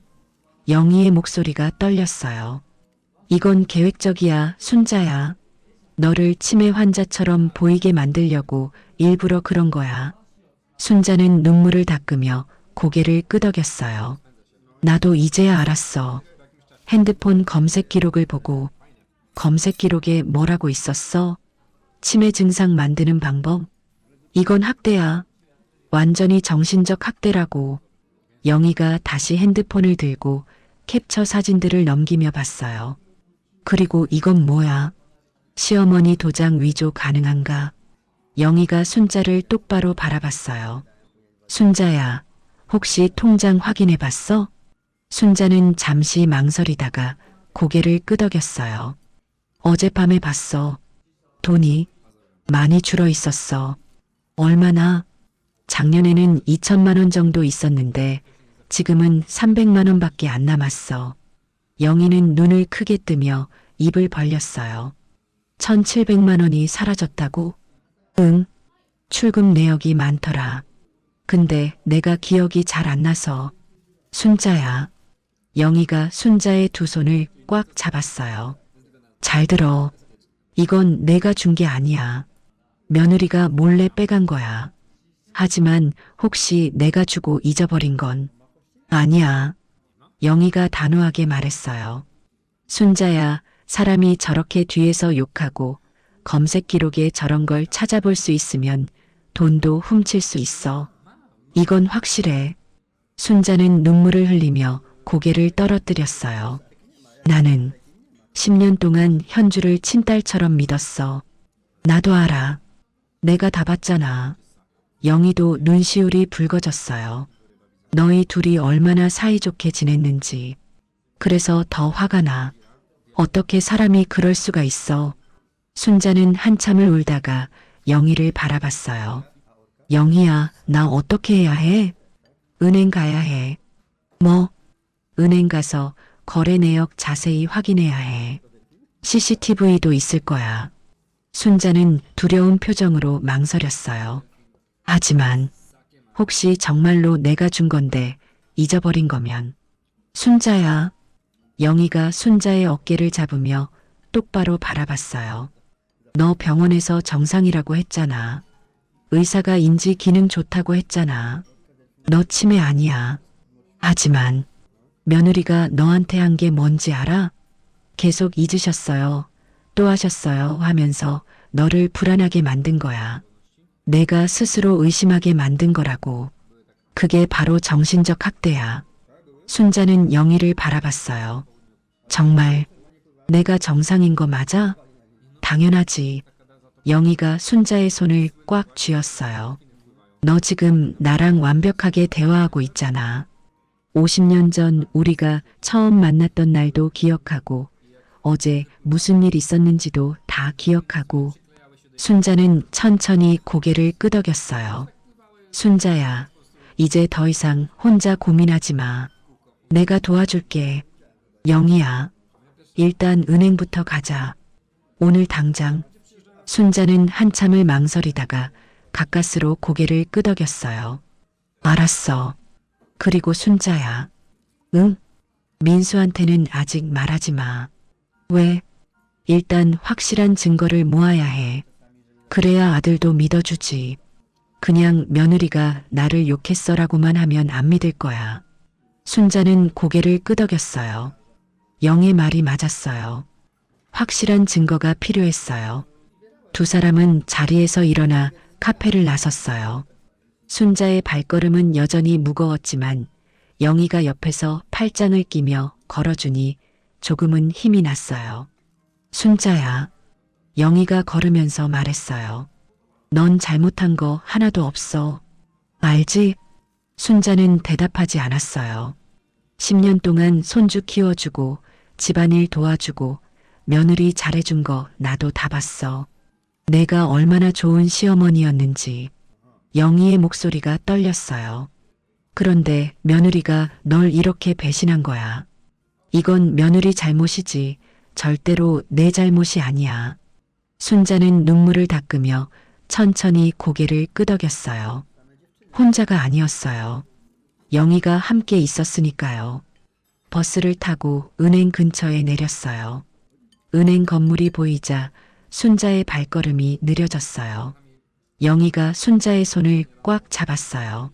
영희의 목소리가 떨렸어요. 이건 계획적이야, 순자야. 너를 치매 환자처럼 보이게 만들려고 일부러 그런 거야. 순자는 눈물을 닦으며 고개를 끄덕였어요. 나도 이제야 알았어. 핸드폰 검색 기록을 보고 검색 기록에 뭐라고 있었어? 치매 증상 만드는 방법? 이건 학대야. 완전히 정신적 학대라고. 영희가 다시 핸드폰을 들고 캡처 사진들을 넘기며 봤어요. 그리고 이건 뭐야? 시어머니 도장 위조 가능한가? 영희가 순자를 똑바로 바라봤어요. 순자야, 혹시 통장 확인해 봤어? 순자는 잠시 망설이다가 고개를 끄덕였어요. 어젯밤에 봤어. 돈이 많이 줄어 있었어. 얼마나? 작년에는 2천만 원 정도 있었는데 지금은 300만 원밖에 안 남았어. 영희는 눈을 크게 뜨며 입을 벌렸어요. 1,700만 원이 사라졌다고? 응, 출금 내역이 많더라. 근데 내가 기억이 잘 안 나서. 순자야. 영희가 순자의 두 손을 꽉 잡았어요. 잘 들어. 이건 내가 준 게 아니야. 며느리가 몰래 빼간 거야. 하지만 혹시 내가 주고 잊어버린 건 아니야. 영희가 단호하게 말했어요. 순자야, 사람이 저렇게 뒤에서 욕하고 검색 기록에 저런 걸 찾아볼 수 있으면 돈도 훔칠 수 있어. 이건 확실해. 순자는 눈물을 흘리며 고개를 떨어뜨렸어요. 나는 10년 동안 현주를 친딸처럼 믿었어. 나도 알아. 내가 다 봤잖아. 영희도 눈시울이 붉어졌어요. 너희 둘이 얼마나 사이좋게 지냈는지. 그래서 더 화가 나. 어떻게 사람이 그럴 수가 있어. 순자는 한참을 울다가 영희를 바라봤어요. 영희야, 나 어떻게 해야 해? 은행 가야 해. 뭐? 은행 가서 거래 내역 자세히 확인해야 해. CCTV도 있을 거야. 순자는 두려운 표정으로 망설였어요. 하지만 혹시 정말로 내가 준 건데 잊어버린 거면. 순자야. 영희가 순자의 어깨를 잡으며 똑바로 바라봤어요. 너 병원에서 정상이라고 했잖아. 의사가 인지 기능 좋다고 했잖아. 너 치매 아니야. 하지만 며느리가 너한테 한 게 뭔지 알아? 계속 잊으셨어요. 또 하셨어요 하면서 너를 불안하게 만든 거야. 내가 스스로 의심하게 만든 거라고. 그게 바로 정신적 학대야. 순자는 영희를 바라봤어요. 정말 내가 정상인 거 맞아? 당연하지. 영희가 순자의 손을 꽉 쥐었어요. 너 지금 나랑 완벽하게 대화하고 있잖아. 50년 전 우리가 처음 만났던 날도 기억하고 어제 무슨 일 있었는지도 다 기억하고. 순자는 천천히 고개를 끄덕였어요. 순자야, 이제 더 이상 혼자 고민하지 마. 내가 도와줄게. 영희야, 일단 은행부터 가자. 오늘 당장. 순자는 한참을 망설이다가 가까스로 고개를 끄덕였어요. 알았어. 그리고 순자야. 응? 민수한테는 아직 말하지 마. 왜? 일단 확실한 증거를 모아야 해. 그래야 아들도 믿어주지. 그냥 며느리가 나를 욕했어라고만 하면 안 믿을 거야. 순자는 고개를 끄덕였어요. 영의 말이 맞았어요. 확실한 증거가 필요했어요. 두 사람은 자리에서 일어나 카페를 나섰어요. 순자의 발걸음은 여전히 무거웠지만 영희가 옆에서 팔짱을 끼며 걸어주니 조금은 힘이 났어요. 순자야. 영희가 걸으면서 말했어요. 넌 잘못한 거 하나도 없어. 알지? 순자는 대답하지 않았어요. 10년 동안 손주 키워주고 집안일 도와주고 며느리 잘해준 거 나도 다 봤어. 내가 얼마나 좋은 시어머니였는지. 영희의 목소리가 떨렸어요. 그런데 며느리가 널 이렇게 배신한 거야. 이건 며느리 잘못이지 절대로 내 잘못이 아니야. 순자는 눈물을 닦으며 천천히 고개를 끄덕였어요. 혼자가 아니었어요. 영희가 함께 있었으니까요. 버스를 타고 은행 근처에 내렸어요. 은행 건물이 보이자 순자의 발걸음이 느려졌어요. 영희가 순자의 손을 꽉 잡았어요.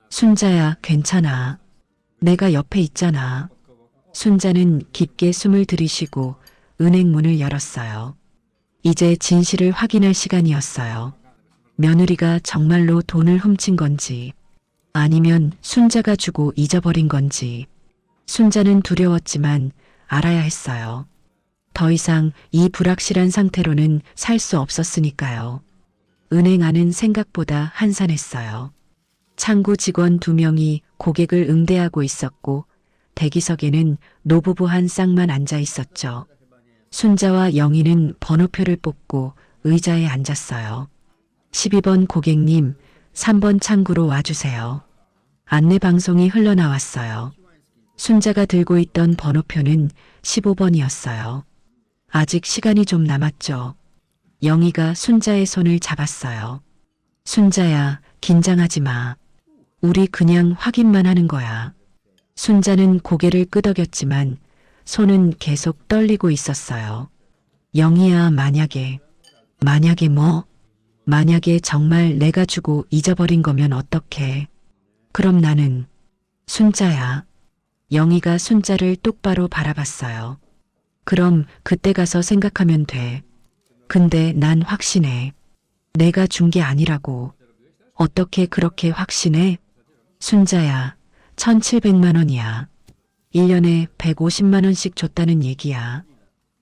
순자야, 괜찮아. 내가 옆에 있잖아. 순자는 깊게 숨을 들이쉬고 은행 문을 열었어요. 이제 진실을 확인할 시간이었어요. 며느리가 정말로 돈을 훔친 건지 아니면 순자가 주고 잊어버린 건지. 순자는 두려웠지만 알아야 했어요. 더 이상 이 불확실한 상태로는 살 수 없었으니까요. 은행 안은 생각보다 한산했어요. 창구 직원 2명이 고객을 응대하고 있었고 대기석에는 노부부 한 쌍만 앉아 있었죠. 순자와 영희는 번호표를 뽑고 의자에 앉았어요. 12번 고객님, 3번 창구로 와주세요. 안내방송이 흘러나왔어요. 순자가 들고 있던 번호표는 15번이었어요. 아직 시간이 좀 남았죠. 영희가 순자의 손을 잡았어요. 순자야, 긴장하지 마. 우리 그냥 확인만 하는 거야. 순자는 고개를 끄덕였지만 손은 계속 떨리고 있었어요. 영희야, 만약에 뭐? 만약에 정말 내가 주고 잊어버린 거면 어떡해? 그럼 나는. 순자야. 영희가 순자를 똑바로 바라봤어요. 그럼 그때 가서 생각하면 돼. 근데 난 확신해. 내가 준 게 아니라고. 어떻게 그렇게 확신해? 순자야, 1,700만 원이야. 1년에 150만 원씩 줬다는 얘기야.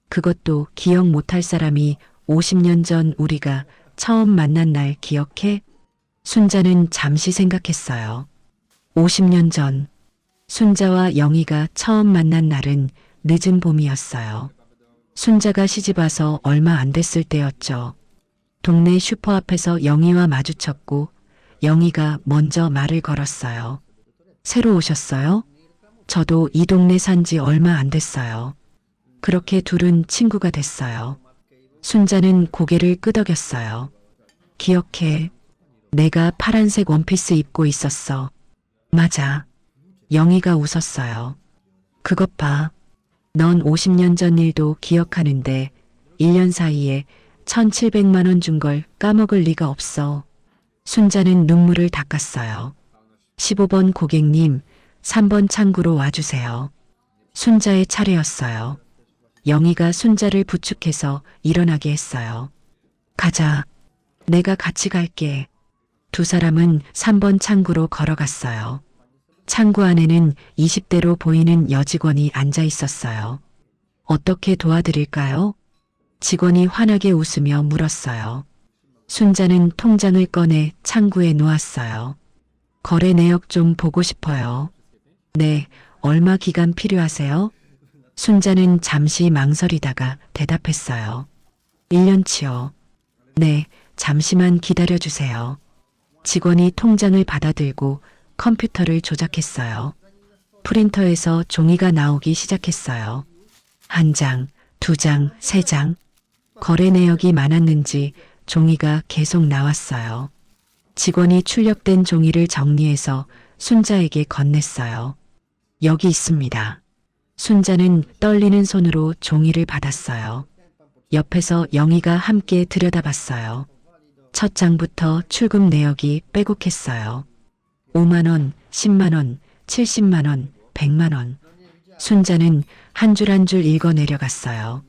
그것도 기억 못할 사람이 50년 전 우리가 처음 만난 날 기억해? 순자는 잠시 생각했어요. 50년 전. 순자와 영희가 처음 만난 날은 늦은 봄이었어요. 순자가 시집와서 얼마 안 됐을 때였죠. 동네 슈퍼 앞에서 영희와 마주쳤고 영희가 먼저 말을 걸었어요. 새로 오셨어요? 저도 이 동네 산지 얼마 안 됐어요. 그렇게 둘은 친구가 됐어요. 순자는 고개를 끄덕였어요. 기억해. 내가 파란색 원피스 입고 있었어. 맞아. 영희가 웃었어요. 그것 봐. 넌 50년 전 일도 기억하는데 1년 사이에 1,700만 원 준 걸 까먹을 리가 없어. 순자는 눈물을 닦았어요. 15번 고객님, 3번 창구로 와주세요. 순자의 차례였어요. 영희가 순자를 부축해서 일어나게 했어요. 가자. 내가 같이 갈게. 두 사람은 3번 창구로 걸어갔어요. 창구 안에는 20대로 보이는 여직원이 앉아 있었어요. 어떻게 도와드릴까요? 직원이 환하게 웃으며 물었어요. 순자는 통장을 꺼내 창구에 놓았어요. 거래 내역 좀 보고 싶어요. 네, 얼마 기간 필요하세요? 순자는 잠시 망설이다가 대답했어요. 1년치요. 네, 잠시만 기다려주세요. 직원이 통장을 받아들고 컴퓨터를 조작했어요. 프린터에서 종이가 나오기 시작했어요. 한 장, 두 장, 세 장. 거래 내역이 많았는지 종이가 계속 나왔어요. 직원이 출력된 종이를 정리해서 순자에게 건넸어요. 여기 있습니다. 순자는 떨리는 손으로 종이를 받았어요. 옆에서 영희가 함께 들여다봤어요. 첫 장부터 출금 내역이 빼곡했어요. 5만 원, 10만 원, 70만 원, 100만 원. 순자는 한 줄 한 줄 읽어 내려갔어요.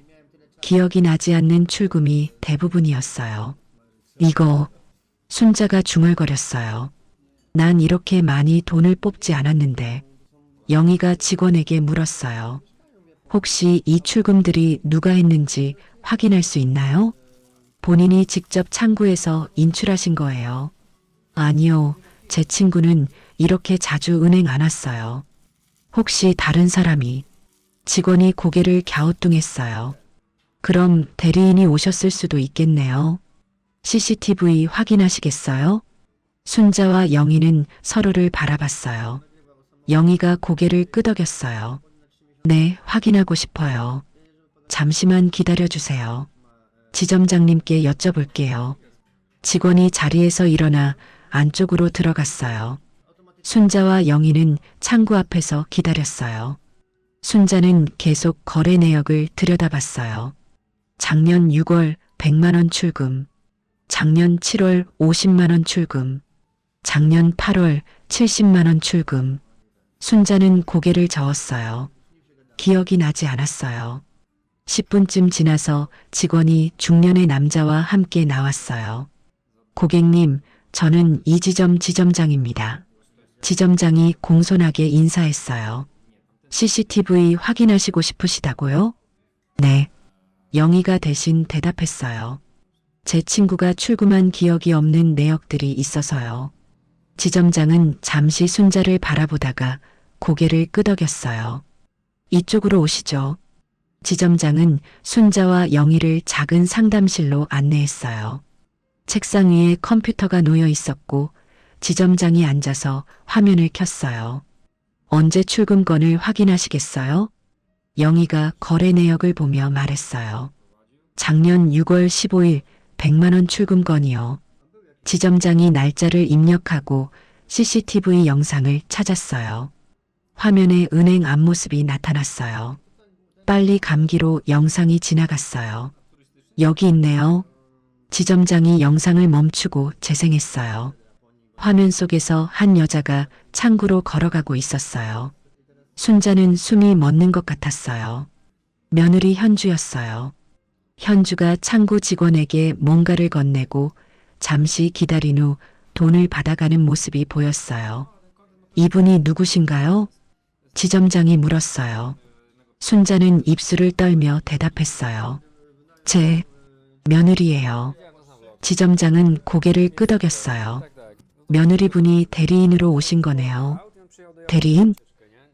기억이 나지 않는 출금이 대부분이었어요. 이거, 순자가 중얼거렸어요. 난 이렇게 많이 돈을 뽑지 않았는데. 영희가 직원에게 물었어요. 혹시 이 출금들이 누가 했는지 확인할 수 있나요? 본인이 직접 창구에서 인출하신 거예요. 아니요, 제 친구는 이렇게 자주 은행 안 왔어요. 혹시 다른 사람이? 직원이 고개를 갸우뚱했어요. 그럼 대리인이 오셨을 수도 있겠네요. CCTV 확인하시겠어요? 순자와 영희는 서로를 바라봤어요. 영희가 고개를 끄덕였어요. 네, 확인하고 싶어요. 잠시만 기다려주세요. 지점장님께 여쭤볼게요. 직원이 자리에서 일어나 안쪽으로 들어갔어요. 순자와 영희는 창구 앞에서 기다렸어요. 순자는 계속 거래 내역을 들여다봤어요. 작년 6월 100만 원 출금, 작년 7월 50만 원 출금, 작년 8월 70만 원 출금. 순자는 고개를 저었어요. 기억이 나지 않았어요. 10분쯤 지나서 직원이 중년의 남자와 함께 나왔어요. 고객님, 저는 이 지점 지점장입니다. 지점장이 공손하게 인사했어요. CCTV 확인하시고 싶으시다고요? 네. 영희가 대신 대답했어요. 제 친구가 출금한 기억이 없는 내역들이 있어서요. 지점장은 잠시 순자를 바라보다가 고개를 끄덕였어요. 이쪽으로 오시죠. 지점장은 순자와 영희를 작은 상담실로 안내했어요. 책상 위에 컴퓨터가 놓여 있었고 지점장이 앉아서 화면을 켰어요. 언제 출금건을 확인하시겠어요? 영희가 거래 내역을 보며 말했어요. 작년 6월 15일 100만 원 출금건이요. 지점장이 날짜를 입력하고 CCTV 영상을 찾았어요. 화면에 은행 앞모습이 나타났어요. 빨리 감기로 영상이 지나갔어요. 여기 있네요. 지점장이 영상을 멈추고 재생했어요. 화면 속에서 한 여자가 창구로 걸어가고 있었어요. 순자는 숨이 멎는 것 같았어요. 며느리 현주였어요. 현주가 창구 직원에게 뭔가를 건네고 잠시 기다린 후 돈을 받아가는 모습이 보였어요. 이분이 누구신가요? 지점장이 물었어요. 순자는 입술을 떨며 대답했어요. 제 며느리예요. 지점장은 고개를 끄덕였어요. 며느리분이 대리인으로 오신 거네요. 대리인?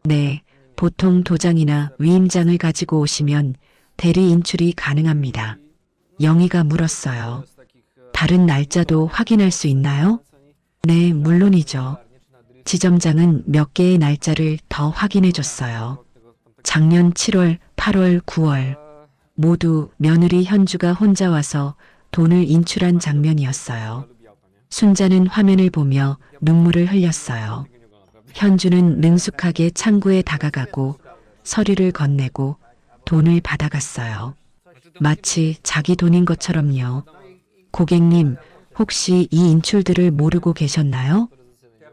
네, 보통 도장이나 위임장을 가지고 오시면 대리 인출이 가능합니다. 영희가 물었어요. 다른 날짜도 확인할 수 있나요? 네, 물론이죠. 지점장은 몇 개의 날짜를 더 확인해 줬어요. 작년 7월, 8월, 9월 모두 며느리 현주가 혼자 와서 돈을 인출한 장면이었어요. 순자는 화면을 보며 눈물을 흘렸어요. 현주는 능숙하게 창구에 다가가고 서류를 건네고 돈을 받아갔어요. 마치 자기 돈인 것처럼요. 고객님, 혹시 이 인출들을 모르고 계셨나요?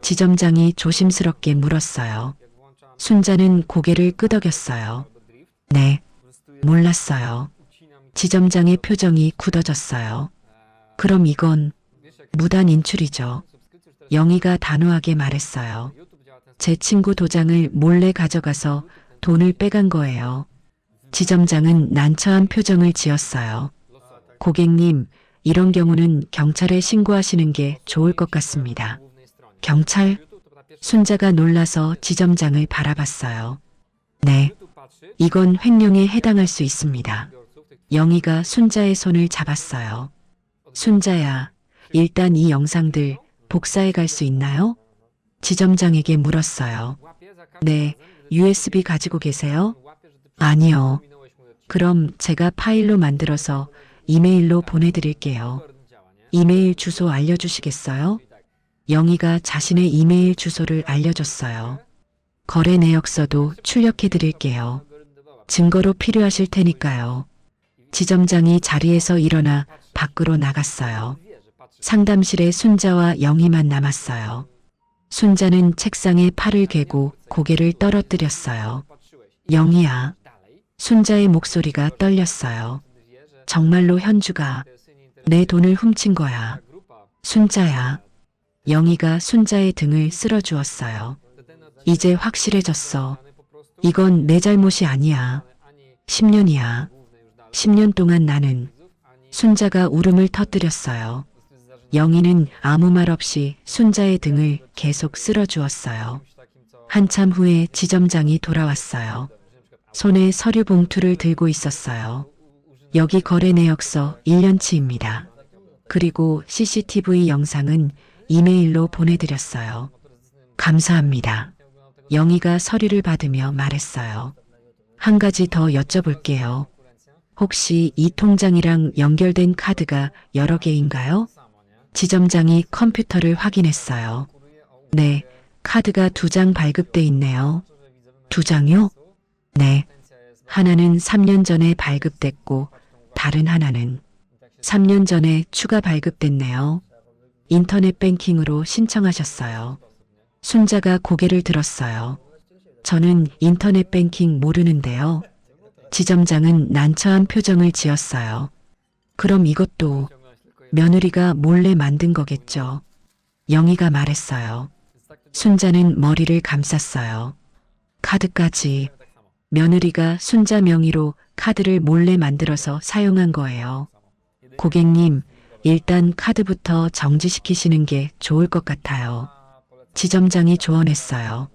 지점장이 조심스럽게 물었어요. 순자는 고개를 끄덕였어요. 네, 몰랐어요. 지점장의 표정이 굳어졌어요. 그럼 이건 무단 인출이죠. 영희가 단호하게 말했어요. 제 친구 도장을 몰래 가져가서 돈을 빼간 거예요. 지점장은 난처한 표정을 지었어요. 고객님, 이런 경우는 경찰에 신고하시는 게 좋을 것 같습니다. 경찰? 순자가 놀라서 지점장을 바라봤어요. 네, 이건 횡령에 해당할 수 있습니다. 영희가 순자의 손을 잡았어요. 순자야, 일단 이 영상들 복사해 갈 수 있나요? 지점장에게 물었어요. 네, USB 가지고 계세요? 아니요. 그럼 제가 파일로 만들어서 이메일로 보내드릴게요. 이메일 주소 알려주시겠어요? 영희가 자신의 이메일 주소를 알려줬어요. 거래 내역서도 출력해드릴게요. 증거로 필요하실 테니까요. 지점장이 자리에서 일어나 밖으로 나갔어요. 상담실에 순자와 영희만 남았어요. 순자는 책상에 팔을 괴고 고개를 떨어뜨렸어요. 영희야. 순자의 목소리가 떨렸어요. 정말로 현주가 내 돈을 훔친 거야. 순자야. 영희가 순자의 등을 쓸어주었어요. 이제 확실해졌어. 이건 내 잘못이 아니야. 10년이야. 10년 동안 나는 순자가 울음을 터뜨렸어요. 영희는 아무 말 없이 순자의 등을 계속 쓸어주었어요. 한참 후에 지점장이 돌아왔어요. 손에 서류 봉투를 들고 있었어요. 여기 거래 내역서 1년치입니다. 그리고 CCTV 영상은 이메일로 보내드렸어요. 감사합니다. 영희가 서류를 받으며 말했어요. 한 가지 더 여쭤볼게요. 혹시 이 통장이랑 연결된 카드가 여러 개인가요? 지점장이 컴퓨터를 확인했어요. 네, 카드가 2장 발급돼 있네요. 2장요? 네. 하나는 3년 전에 발급됐고 다른 하나는 3년 전에 추가 발급됐네요. 인터넷 뱅킹으로 신청하셨어요. 순자가 고개를 들었어요. 저는 인터넷 뱅킹 모르는데요. 지점장은 난처한 표정을 지었어요. 그럼 이것도 며느리가 몰래 만든 거겠죠. 영희가 말했어요. 순자는 머리를 감쌌어요. 카드까지. 며느리가 순자 명의로 카드를 몰래 만들어서 사용한 거예요. 고객님, 일단 카드부터 정지시키시는 게 좋을 것 같아요. 지점장이 조언했어요.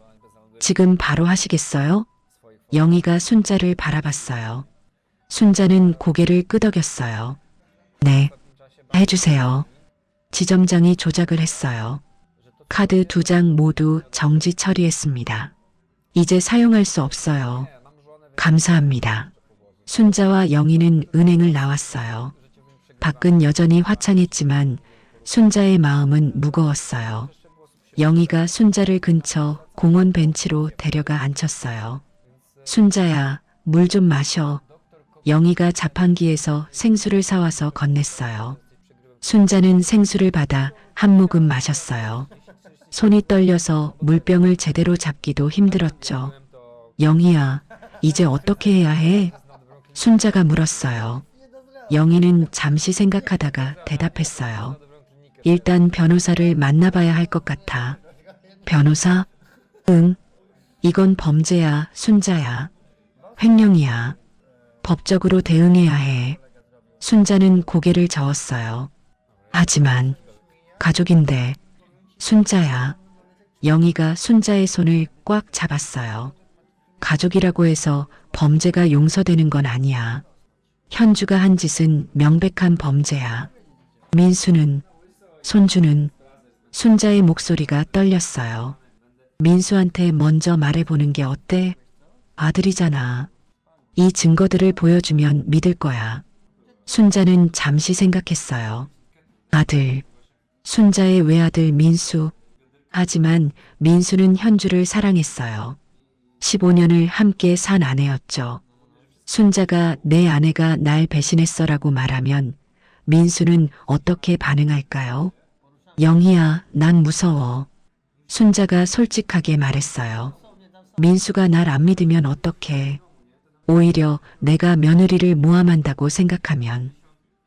지금 바로 하시겠어요? 영희가 순자를 바라봤어요. 순자는 고개를 끄덕였어요. 네, 해주세요. 지점장이 조작을 했어요. 카드 2장 모두 정지 처리했습니다. 이제 사용할 수 없어요. 감사합니다. 순자와 영희는 은행을 나왔어요. 밖은 여전히 화창했지만 순자의 마음은 무거웠어요. 영희가 순자를 근처 공원 벤치로 데려가 앉혔어요. 순자야, 물 좀 마셔. 영희가 자판기에서 생수를 사와서 건넸어요. 순자는 생수를 받아 한 모금 마셨어요. 손이 떨려서 물병을 제대로 잡기도 힘들었죠. 영희야, 이제 어떻게 해야 해? 순자가 물었어요. 영희는 잠시 생각하다가 대답했어요. 일단 변호사를 만나봐야 할 것 같아. 변호사? 응. 이건 범죄야, 순자야. 횡령이야. 법적으로 대응해야 해. 순자는 고개를 저었어요. 하지만 가족인데. 순자야. 영희가 순자의 손을 꽉 잡았어요. 가족이라고 해서 범죄가 용서되는 건 아니야. 현주가 한 짓은 명백한 범죄야. 민수는, 손주는, 순자의 목소리가 떨렸어요. 민수한테 먼저 말해보는 게 어때? 아들이잖아. 이 증거들을 보여주면 믿을 거야. 순자는 잠시 생각했어요. 아들. 순자의 외아들 민수. 하지만 민수는 현주를 사랑했어요. 15년을 함께 산 아내였죠. 순자가 내 아내가 날 배신했어라고 말하면 민수는 어떻게 반응할까요? 영희야, 난 무서워. 순자가 솔직하게 말했어요. 민수가 날 안 믿으면 어떡해. 오히려 내가 며느리를 모함한다고 생각하면.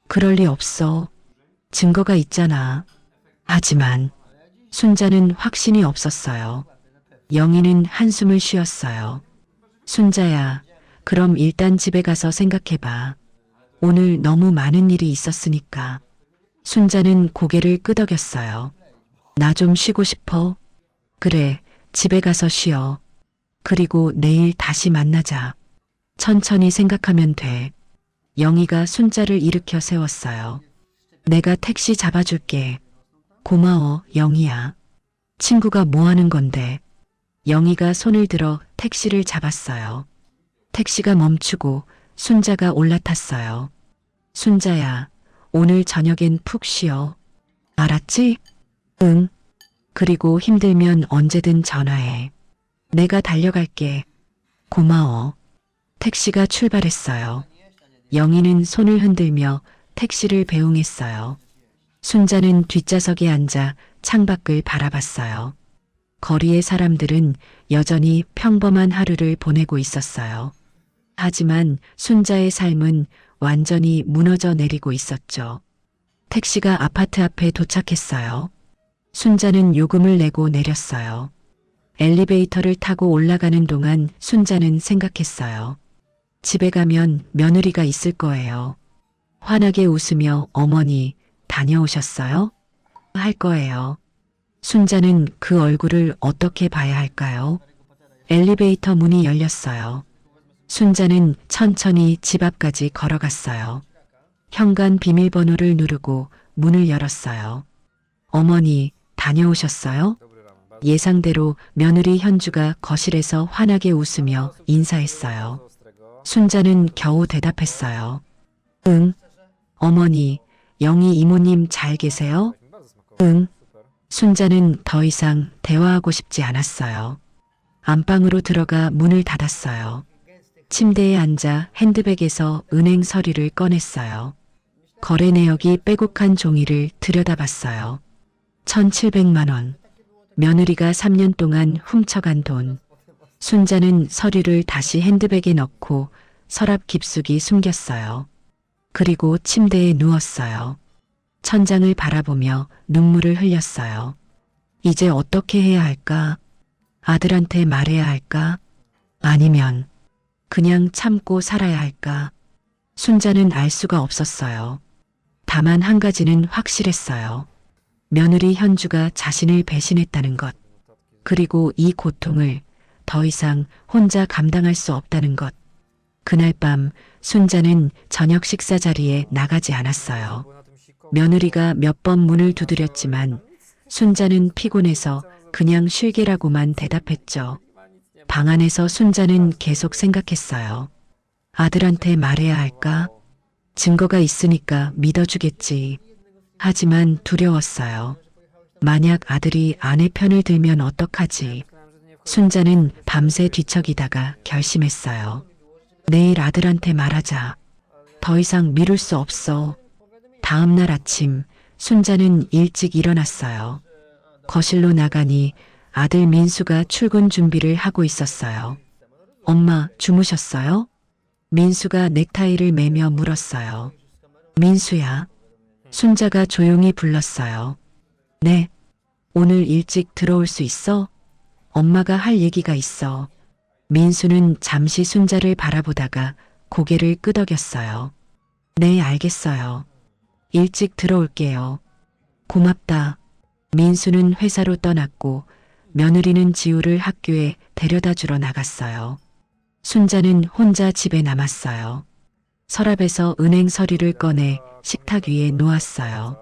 그럴 리 없어. 증거가 있잖아. 하지만 순자는 확신이 없었어요. 영희는 한숨을 쉬었어요. 순자야, 그럼 일단 집에 가서 생각해봐. 오늘 너무 많은 일이 있었으니까. 순자는 고개를 끄덕였어요. 나 좀 쉬고 싶어. 그래, 집에 가서 쉬어. 그리고 내일 다시 만나자. 천천히 생각하면 돼. 영희가 순자를 일으켜 세웠어요. 내가 택시 잡아줄게. 고마워, 영희야. 친구가 뭐 하는 건데. 영희가 손을 들어 택시를 잡았어요. 택시가 멈추고 순자가 올라탔어요. 순자야, 오늘 저녁엔 푹 쉬어. 알았지? 응. 그리고 힘들면 언제든 전화해. 내가 달려갈게. 고마워. 택시가 출발했어요. 영희는 손을 흔들며 택시를 배웅했어요. 순자는 뒷좌석에 앉아 창밖을 바라봤어요. 거리의 사람들은 여전히 평범한 하루를 보내고 있었어요. 하지만 순자의 삶은 완전히 무너져 내리고 있었죠. 택시가 아파트 앞에 도착했어요. 순자는 요금을 내고 내렸어요. 엘리베이터를 타고 올라가는 동안 순자는 생각했어요. 집에 가면 며느리가 있을 거예요. 환하게 웃으며 어머니, 다녀오셨어요? 할 거예요. 순자는 그 얼굴을 어떻게 봐야 할까요? 엘리베이터 문이 열렸어요. 순자는 천천히 집 앞까지 걸어갔어요. 현관 비밀번호를 누르고 문을 열었어요. 어머니, 다녀오셨어요? 예상대로 며느리 현주가 거실에서 환하게 웃으며 인사했어요. 순자는 겨우 대답했어요. 응. 어머니, 영희 이모님 잘 계세요? 응. 순자는 더 이상 대화하고 싶지 않았어요. 안방으로 들어가 문을 닫았어요. 침대에 앉아 핸드백에서 은행 서류를 꺼냈어요. 거래 내역이 빼곡한 종이를 들여다봤어요. 1,700만 원. 며느리가 3년 동안 훔쳐간 돈. 순자는 서류를 다시 핸드백에 넣고 서랍 깊숙이 숨겼어요. 그리고 침대에 누웠어요. 천장을 바라보며 눈물을 흘렸어요. 이제 어떻게 해야 할까? 아들한테 말해야 할까? 아니면 그냥 참고 살아야 할까? 순자는 알 수가 없었어요. 다만 한 가지는 확실했어요. 며느리 현주가 자신을 배신했다는 것. 그리고 이 고통을 더 이상 혼자 감당할 수 없다는 것. 그날 밤 순자는 저녁 식사 자리에 나가지 않았어요. 며느리가 몇 번 문을 두드렸지만 순자는 피곤해서 그냥 쉴게라고만 대답했죠. 방 안에서 순자는 계속 생각했어요. 아들한테 말해야 할까? 증거가 있으니까 믿어주겠지. 하지만 두려웠어요. 만약 아들이 아내 편을 들면 어떡하지? 순자는 밤새 뒤척이다가 결심했어요. 내일 아들한테 말하자. 더 이상 미룰 수 없어. 다음 날 아침 순자는 일찍 일어났어요. 거실로 나가니 아들 민수가 출근 준비를 하고 있었어요. 엄마, 주무셨어요? 민수가 넥타이를 매며 물었어요. 민수야. 순자가 조용히 불렀어요. 네. 오늘 일찍 들어올 수 있어? 엄마가 할 얘기가 있어. 민수는 잠시 순자를 바라보다가 고개를 끄덕였어요. 네, 알겠어요. 일찍 들어올게요. 고맙다. 민수는 회사로 떠났고 며느리는 지우를 학교에 데려다 주러 나갔어요. 순자는 혼자 집에 남았어요. 서랍에서 은행 서류를 꺼내 식탁 위에 놓았어요.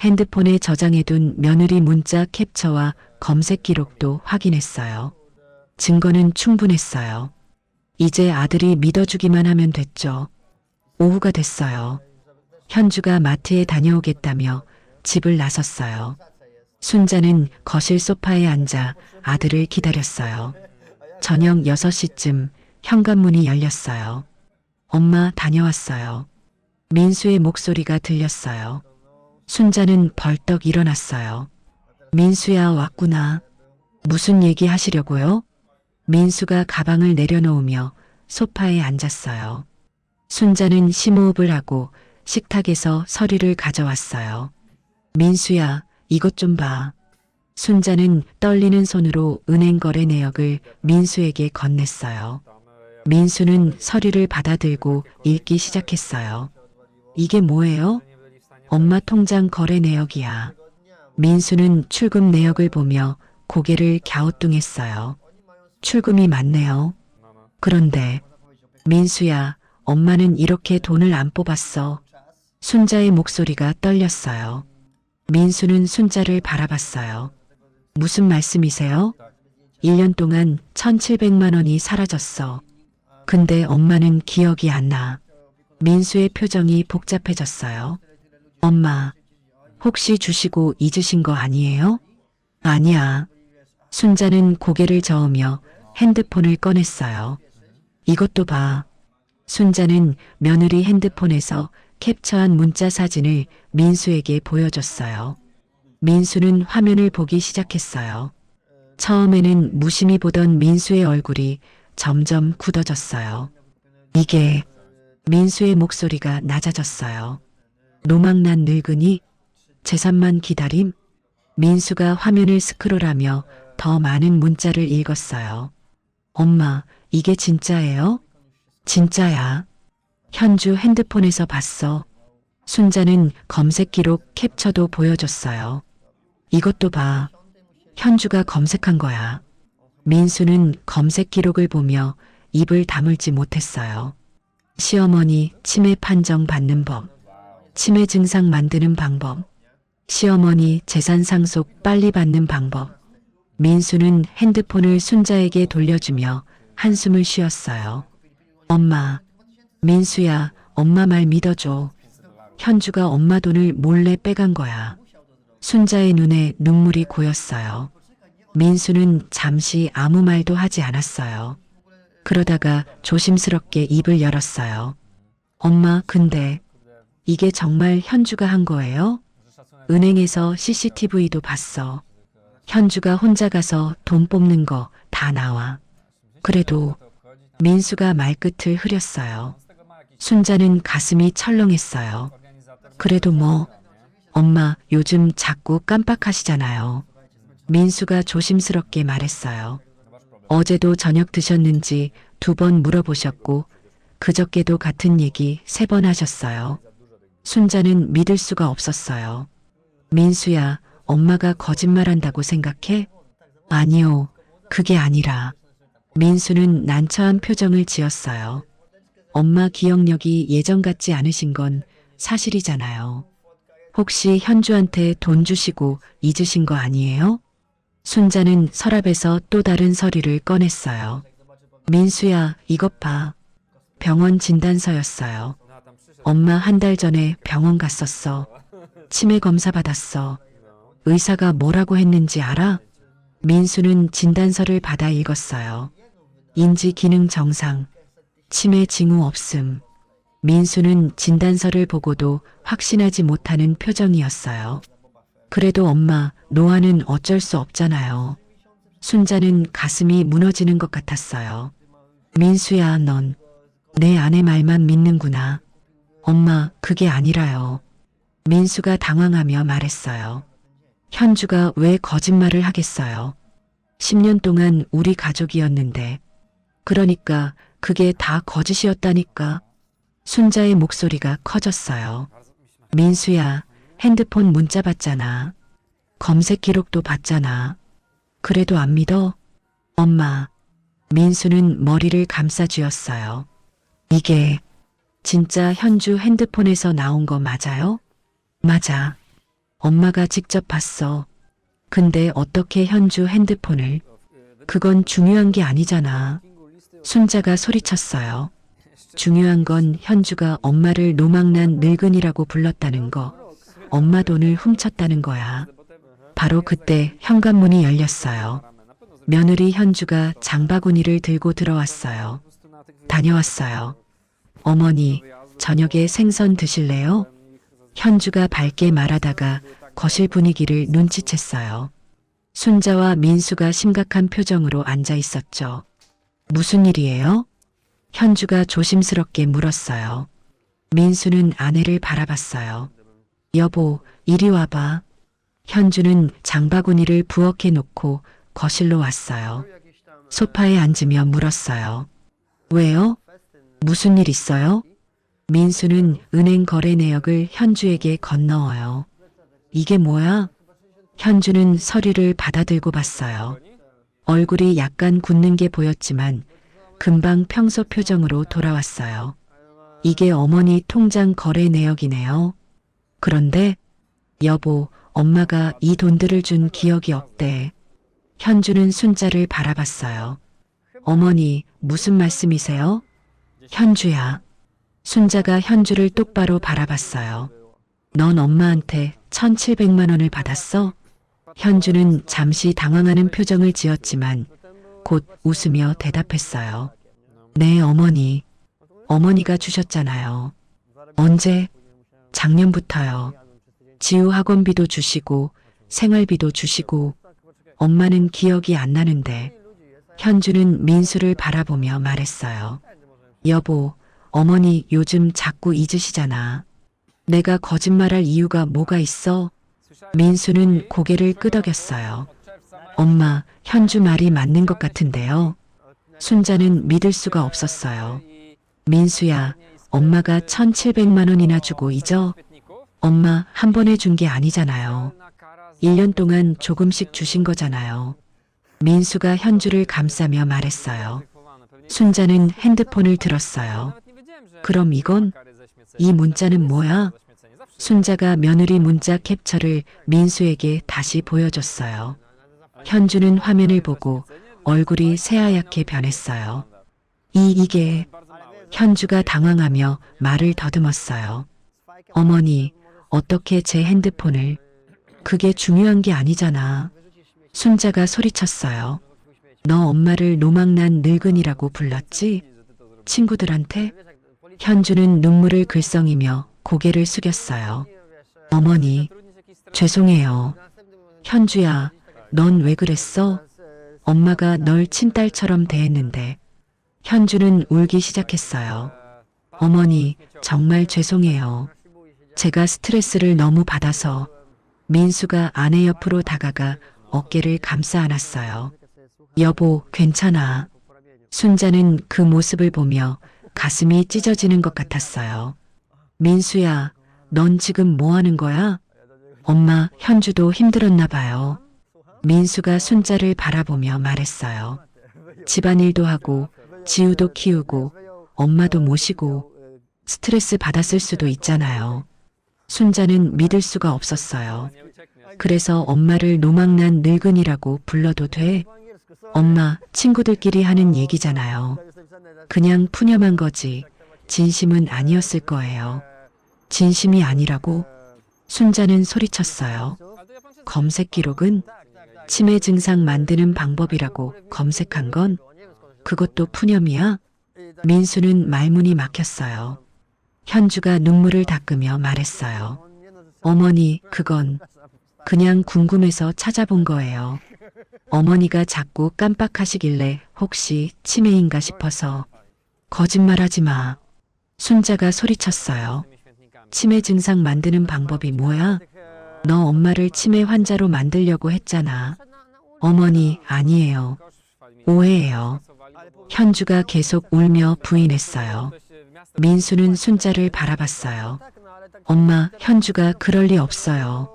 핸드폰에 저장해둔 며느리 문자 캡처와 검색 기록도 확인했어요. 증거는 충분했어요. 이제 아들이 믿어주기만 하면 됐죠. 오후가 됐어요. 현주가 마트에 다녀오겠다며 집을 나섰어요. 순자는 거실 소파에 앉아 아들을 기다렸어요. 저녁 6시쯤 현관문이 열렸어요. 엄마, 다녀왔어요. 민수의 목소리가 들렸어요. 순자는 벌떡 일어났어요. 민수야, 왔구나. 무슨 얘기 하시려고요? 민수가 가방을 내려놓으며 소파에 앉았어요. 순자는 심호흡을 하고 식탁에서 서류를 가져왔어요. 민수야, 이것 좀 봐. 순자는 떨리는 손으로 은행 거래 내역을 민수에게 건넸어요. 민수는 서류를 받아들고 읽기 시작했어요. 이게 뭐예요? 엄마 통장 거래 내역이야. 민수는 출금 내역을 보며 고개를 갸우뚱했어요. 출금이 많네요. 그런데 민수야, 엄마는 이렇게 돈을 안 뽑았어. 순자의 목소리가 떨렸어요. 민수는 순자를 바라봤어요. 무슨 말씀이세요? 1년 동안 1,700만 원이 사라졌어. 근데 엄마는 기억이 안 나. 민수의 표정이 복잡해졌어요. 엄마, 혹시 주시고 잊으신 거 아니에요? 아니야. 순자는 고개를 저으며 핸드폰을 꺼냈어요. 이것도 봐. 순자는 며느리 핸드폰에서 캡처한 문자 사진을 민수에게 보여줬어요. 민수는 화면을 보기 시작했어요. 처음에는 무심히 보던 민수의 얼굴이 점점 굳어졌어요. 이게 민수의 목소리가 낮아졌어요. 노망난 늙은이, 재산만 기다림. 민수가 화면을 스크롤하며 더 많은 문자를 읽었어요. 엄마, 이게 진짜예요? 진짜야. 현주 핸드폰에서 봤어. 순자는 검색 기록 캡처도 보여줬어요. 이것도 봐. 현주가 검색한 거야. 민수는 검색 기록을 보며 입을 다물지 못했어요. 시어머니 치매 판정 받는 법, 치매 증상 만드는 방법, 시어머니 재산 상속 빨리 받는 방법. 민수는 핸드폰을 순자에게 돌려주며 한숨을 쉬었어요. 엄마, 민수야, 엄마 말 믿어줘. 현주가 엄마 돈을 몰래 빼간 거야. 순자의 눈에 눈물이 고였어요. 민수는 잠시 아무 말도 하지 않았어요. 그러다가 조심스럽게 입을 열었어요. 엄마, 근데 이게 정말 현주가 한 거예요? 은행에서 CCTV도 봤어. 현주가 혼자 가서 돈 뽑는 거 다 나와. 그래도 민수가 말끝을 흐렸어요. 순자는 가슴이 철렁했어요. 그래도 뭐, 엄마 요즘 자꾸 깜빡하시잖아요. 민수가 조심스럽게 말했어요. 어제도 저녁 드셨는지 2번 물어보셨고 그저께도 같은 얘기 3번 하셨어요. 순자는 믿을 수가 없었어요. 민수야, 엄마가 거짓말한다고 생각해? 아니요, 그게 아니라. 민수는 난처한 표정을 지었어요. 엄마 기억력이 예전 같지 않으신 건 사실이잖아요. 혹시 현주한테 돈 주시고 잊으신 거 아니에요? 순자는 서랍에서 또 다른 서류를 꺼냈어요. 민수야, 이것 봐. 병원 진단서였어요. 엄마 1달 전에 병원 갔었어. 치매 검사 받았어. 의사가 뭐라고 했는지 알아? 민수는 진단서를 받아 읽었어요. 인지 기능 정상, 치매 징후 없음. 민수는 진단서를 보고도 확신하지 못하는 표정이었어요. 그래도 엄마, 노안은 어쩔 수 없잖아요. 순자는 가슴이 무너지는 것 같았어요. 민수야, 넌 내 아내 말만 믿는구나. 엄마, 그게 아니라요. 민수가 당황하며 말했어요. 현주가 왜 거짓말을 하겠어요? 10년 동안 우리 가족이었는데. 그러니까 그게 다 거짓이었다니까. 순자의 목소리가 커졌어요. 민수야, 핸드폰 문자 봤잖아. 검색 기록도 봤잖아. 그래도 안 믿어? 엄마. 민수는 머리를 감싸쥐었어요. 이게 진짜 현주 핸드폰에서 나온 거 맞아요? 맞아. 엄마가 직접 봤어. 근데 어떻게 현주 핸드폰을? 그건 중요한 게 아니잖아. 순자가 소리쳤어요. 중요한 건 현주가 엄마를 노망난 늙은이라고 불렀다는 거. 엄마 돈을 훔쳤다는 거야. 바로 그때 현관문이 열렸어요. 며느리 현주가 장바구니를 들고 들어왔어요. 다녀왔어요. 어머니, 저녁에 생선 드실래요? 현주가 밝게 말하다가 거실 분위기를 눈치챘어요. 순자와 민수가 심각한 표정으로 앉아 있었죠. 무슨 일이에요? 현주가 조심스럽게 물었어요. 민수는 아내를 바라봤어요. 여보, 이리 와봐. 현주는 장바구니를 부엌에 놓고 거실로 왔어요. 소파에 앉으며 물었어요. 왜요? 무슨 일 있어요? 민수는 은행 거래 내역을 현주에게 건너어요. 이게 뭐야? 현주는 서류를 받아들고 봤어요. 얼굴이 약간 굳는 게 보였지만 금방 평소 표정으로 돌아왔어요. 이게 어머니 통장 거래 내역이네요. 그런데 여보, 엄마가 이 돈들을 준 기억이 없대. 현주는 순자를 바라봤어요. 어머니, 무슨 말씀이세요? 현주야. 순자가 현주를 똑바로 바라봤어요. 넌 엄마한테 1,700만 원을 받았어? 현주는 잠시 당황하는 표정을 지었지만 곧 웃으며 대답했어요. 네, 어머니. 어머니가 주셨잖아요. 언제? 작년부터요. 지우 학원비도 주시고 생활비도 주시고 엄마는 기억이 안 나는데 현주는 민수를 바라보며 말했어요. 여보, 어머니 요즘 자꾸 잊으시잖아. 내가 거짓말할 이유가 뭐가 있어? 민수는 고개를 끄덕였어요. 엄마, 현주 말이 맞는 것 같은데요. 순자는 믿을 수가 없었어요. 민수야, 엄마가 1,700만 원이나 주고 잊어? 엄마 한 번에 준 게 아니잖아요. 1년 동안 조금씩 주신 거잖아요. 민수가 현주를 감싸며 말했어요. 순자는 핸드폰을 들었어요. 그럼 이건? 이 문자는 뭐야? 순자가 며느리 문자 캡처를 민수에게 다시 보여줬어요. 현주는 화면을 보고 얼굴이 새하얗게 변했어요. 이게... 현주가 당황하며 말을 더듬었어요. 어머니, 어떻게 제 핸드폰을... 그게 중요한 게 아니잖아. 순자가 소리쳤어요. 너 엄마를 노망난 늙은이라고 불렀지? 친구들한테? 현주는 눈물을 글썽이며 고개를 숙였어요. 어머니, 죄송해요. 현주야, 넌 왜 그랬어? 엄마가 널 친딸처럼 대했는데. 현주는 울기 시작했어요. 어머니, 정말 죄송해요. 제가 스트레스를 너무 받아서. 민수가 아내 옆으로 다가가 어깨를 감싸 안았어요. 여보, 괜찮아. 순자는 그 모습을 보며 가슴이 찢어지는 것 같았어요. 민수야, 넌 지금 뭐 하는 거야? 엄마, 현주도 힘들었나 봐요. 민수가 순자를 바라보며 말했어요. 집안일도 하고 지우도 키우고 엄마도 모시고 스트레스 받았을 수도 있잖아요. 순자는 믿을 수가 없었어요. 그래서 엄마를 노망난 늙은이라고 불러도 돼? 엄마, 친구들끼리 하는 얘기잖아요. 그냥 푸념한 거지. 진심은 아니었을 거예요. 진심이 아니라고? 순자는 소리쳤어요. 검색 기록은? 치매 증상 만드는 방법이라고 검색한 건? 그것도 푸념이야? 민수는 말문이 막혔어요. 현주가 눈물을 닦으며 말했어요. 어머니, 그건 그냥 궁금해서 찾아본 거예요. 어머니가 자꾸 깜빡하시길래 혹시 치매인가 싶어서. 거짓말하지 마. 순자가 소리쳤어요. 치매 증상 만드는 방법이 뭐야? 너 엄마를 치매 환자로 만들려고 했잖아. 어머니, 아니에요. 오해예요. 현주가 계속 울며 부인했어요. 민수는 순자를 바라봤어요. 엄마, 현주가 그럴 리 없어요.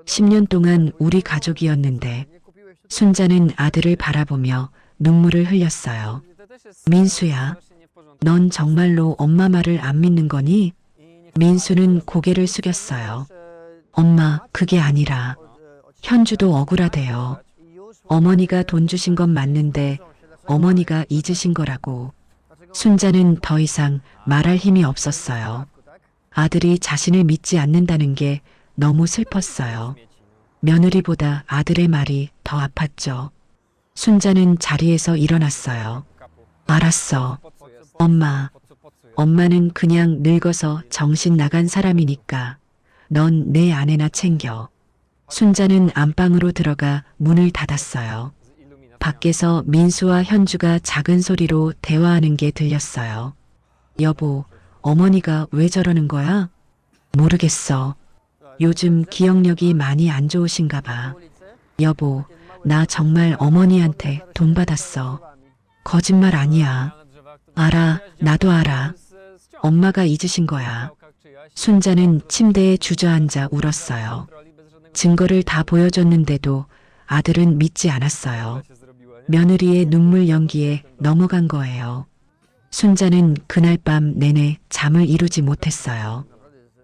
10년 동안 우리 가족이었는데. 순자는 아들을 바라보며 눈물을 흘렸어요. 민수야, 넌 정말로 엄마 말을 안 믿는 거니? 민수는 고개를 숙였어요. 엄마, 그게 아니라 현주도 억울하대요. 어머니가 돈 주신 건 맞는데 어머니가 잊으신 거라고. 순자는 더 이상 말할 힘이 없었어요. 아들이 자신을 믿지 않는다는 게 너무 슬펐어요. 며느리보다 아들의 말이 더 아팠죠. 순자는 자리에서 일어났어요. 알았어. 엄마. 엄마는 그냥 늙어서 정신 나간 사람이니까 넌 내 아내나 챙겨. 순자는 안방으로 들어가 문을 닫았어요. 밖에서 민수와 현주가 작은 소리로 대화하는 게 들렸어요. 여보, 어머니가 왜 저러는 거야? 모르겠어. 요즘 기억력이 많이 안 좋으신가 봐. 여보, 나 정말 어머니한테 돈 받았어. 거짓말 아니야. 알아, 나도 알아. 엄마가 잊으신 거야. 순자는 침대에 주저앉아 울었어요. 증거를 다 보여줬는데도 아들은 믿지 않았어요. 며느리의 눈물 연기에 넘어간 거예요. 순자는 그날 밤 내내 잠을 이루지 못했어요.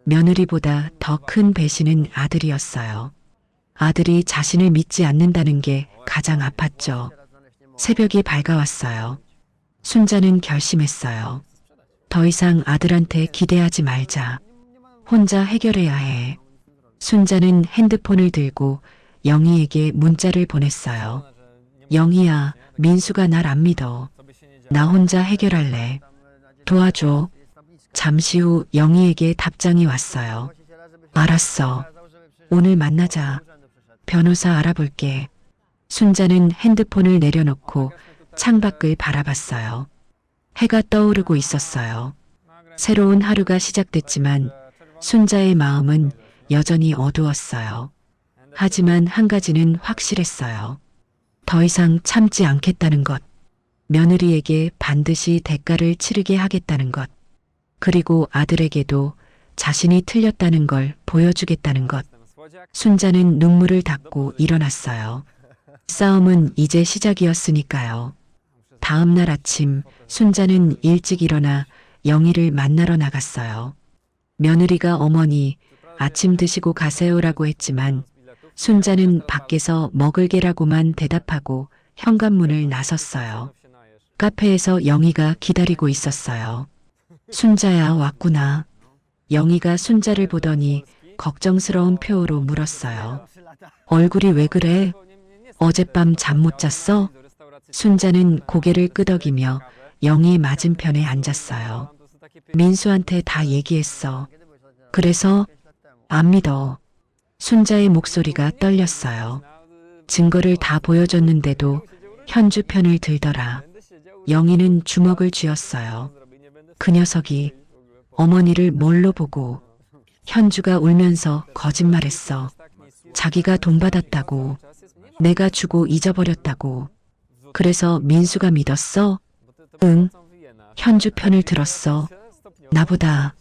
며느리보다 더 큰 배신은 아들이었어요. 아들이 자신을 믿지 않는다는 게 가장 가장 아팠죠. 새벽이 밝아왔어요. 순자는 결심했어요. 더 이상 아들한테 기대하지 말자. 혼자 해결해야 해. 순자는 핸드폰을 들고 영희에게 문자를 보냈어요. 영희야, 민수가 날 안 믿어. 나 혼자 해결할래. 도와줘. 잠시 후 영희에게 답장이 왔어요. 알았어. 오늘 만나자. 변호사 알아볼게. 순자는 핸드폰을 내려놓고 창밖을 바라봤어요. 해가 떠오르고 있었어요. 새로운 하루가 시작됐지만 순자의 마음은 여전히 어두웠어요. 하지만 한 가지는 확실했어요. 더 이상 참지 않겠다는 것. 며느리에게 반드시 대가를 치르게 하겠다는 것. 그리고 아들에게도 자신이 틀렸다는 걸 보여주겠다는 것. 순자는 눈물을 닦고 일어났어요. 싸움은 이제 시작이었으니까요. 다음 날 아침 순자는 일찍 일어나 영희를 만나러 나갔어요. 며느리가 어머니 아침 드시고 가세요라고 했지만 순자는 밖에서 먹을 게라고만 대답하고 현관문을 나섰어요. 카페에서 영희가 기다리고 있었어요. 순자야, 왔구나. 영희가 순자를 보더니 걱정스러운 표로 물었어요. 얼굴이 왜 그래? 어젯밤 잠 못 잤어? 순자는 고개를 끄덕이며 영희의 맞은편에 앉았어요. 민수한테 다 얘기했어. 그래서 안 믿어. 순자의 목소리가 떨렸어요. 증거를 다 보여줬는데도 현주 편을 들더라. 영희는 주먹을 쥐었어요. 그 녀석이 어머니를 뭘로 보고. 현주가 울면서 거짓말했어. 자기가 돈 받았다고. 내가 주고 잊어버렸다고. 그래서 민수가 믿었어? 응. 현주 편을 들었어. 나보다.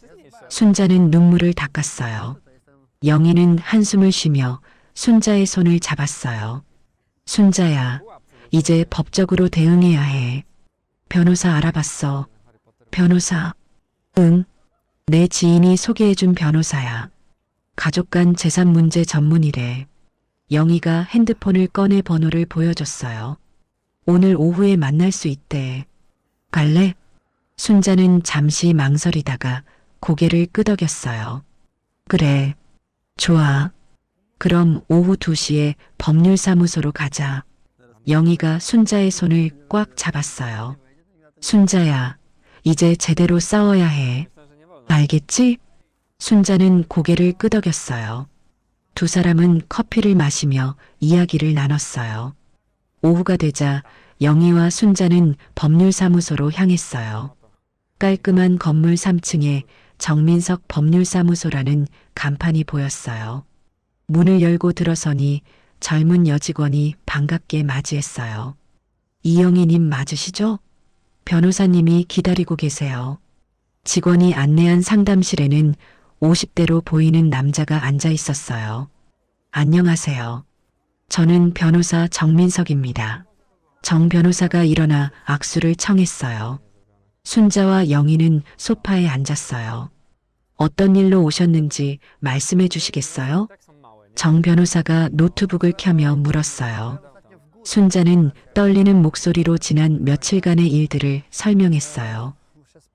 순자는 눈물을 닦았어요. 영희는 한숨을 쉬며 순자의 손을 잡았어요. 순자야, 이제 법적으로 대응해야 해. 변호사 알아봤어. 변호사? 응. 내 지인이 소개해준 변호사야. 가족 간 재산 문제 전문이래. 영희가 핸드폰을 꺼내 번호를 보여줬어요. 오늘 오후에 만날 수 있대. 갈래? 순자는 잠시 망설이다가 고개를 끄덕였어요. 그래. 좋아. 그럼 오후 2시에 법률사무소로 가자. 영희가 순자의 손을 꽉 잡았어요. 순자야, 이제 제대로 싸워야 해. 알겠지? 순자는 고개를 끄덕였어요. 두 사람은 커피를 마시며 이야기를 나눴어요. 오후가 되자 영희와 순자는 법률사무소로 향했어요. 깔끔한 건물 3층에 정민석 법률사무소라는 간판이 보였어요. 문을 열고 들어서니 젊은 여직원이 반갑게 맞이했어요. 이영희님 맞으시죠? 변호사님이 기다리고 계세요. 직원이 안내한 상담실에는 50대로 보이는 남자가 앉아 있었어요. 안녕하세요. 저는 변호사 정민석입니다. 정 변호사가 일어나 악수를 청했어요. 순자와 영희는 소파에 앉았어요. 어떤 일로 오셨는지 말씀해 주시겠어요? 정 변호사가 노트북을 켜며 물었어요. 순자는 떨리는 목소리로 지난 며칠간의 일들을 설명했어요.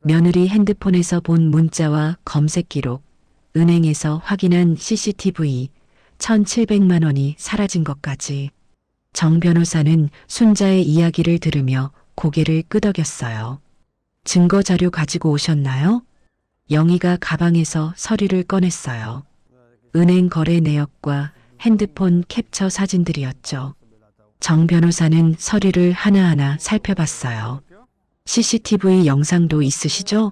며느리 핸드폰에서 본 문자와 검색 기록, 은행에서 확인한 CCTV, 1,700만 원이 사라진 것까지. 정 변호사는 순자의 이야기를 들으며 고개를 끄덕였어요. 증거 자료 가지고 오셨나요? 영희가 가방에서 서류를 꺼냈어요. 은행 거래 내역과 핸드폰 캡처 사진들이었죠. 정 변호사는 서류를 하나하나 살펴봤어요. CCTV 영상도 있으시죠?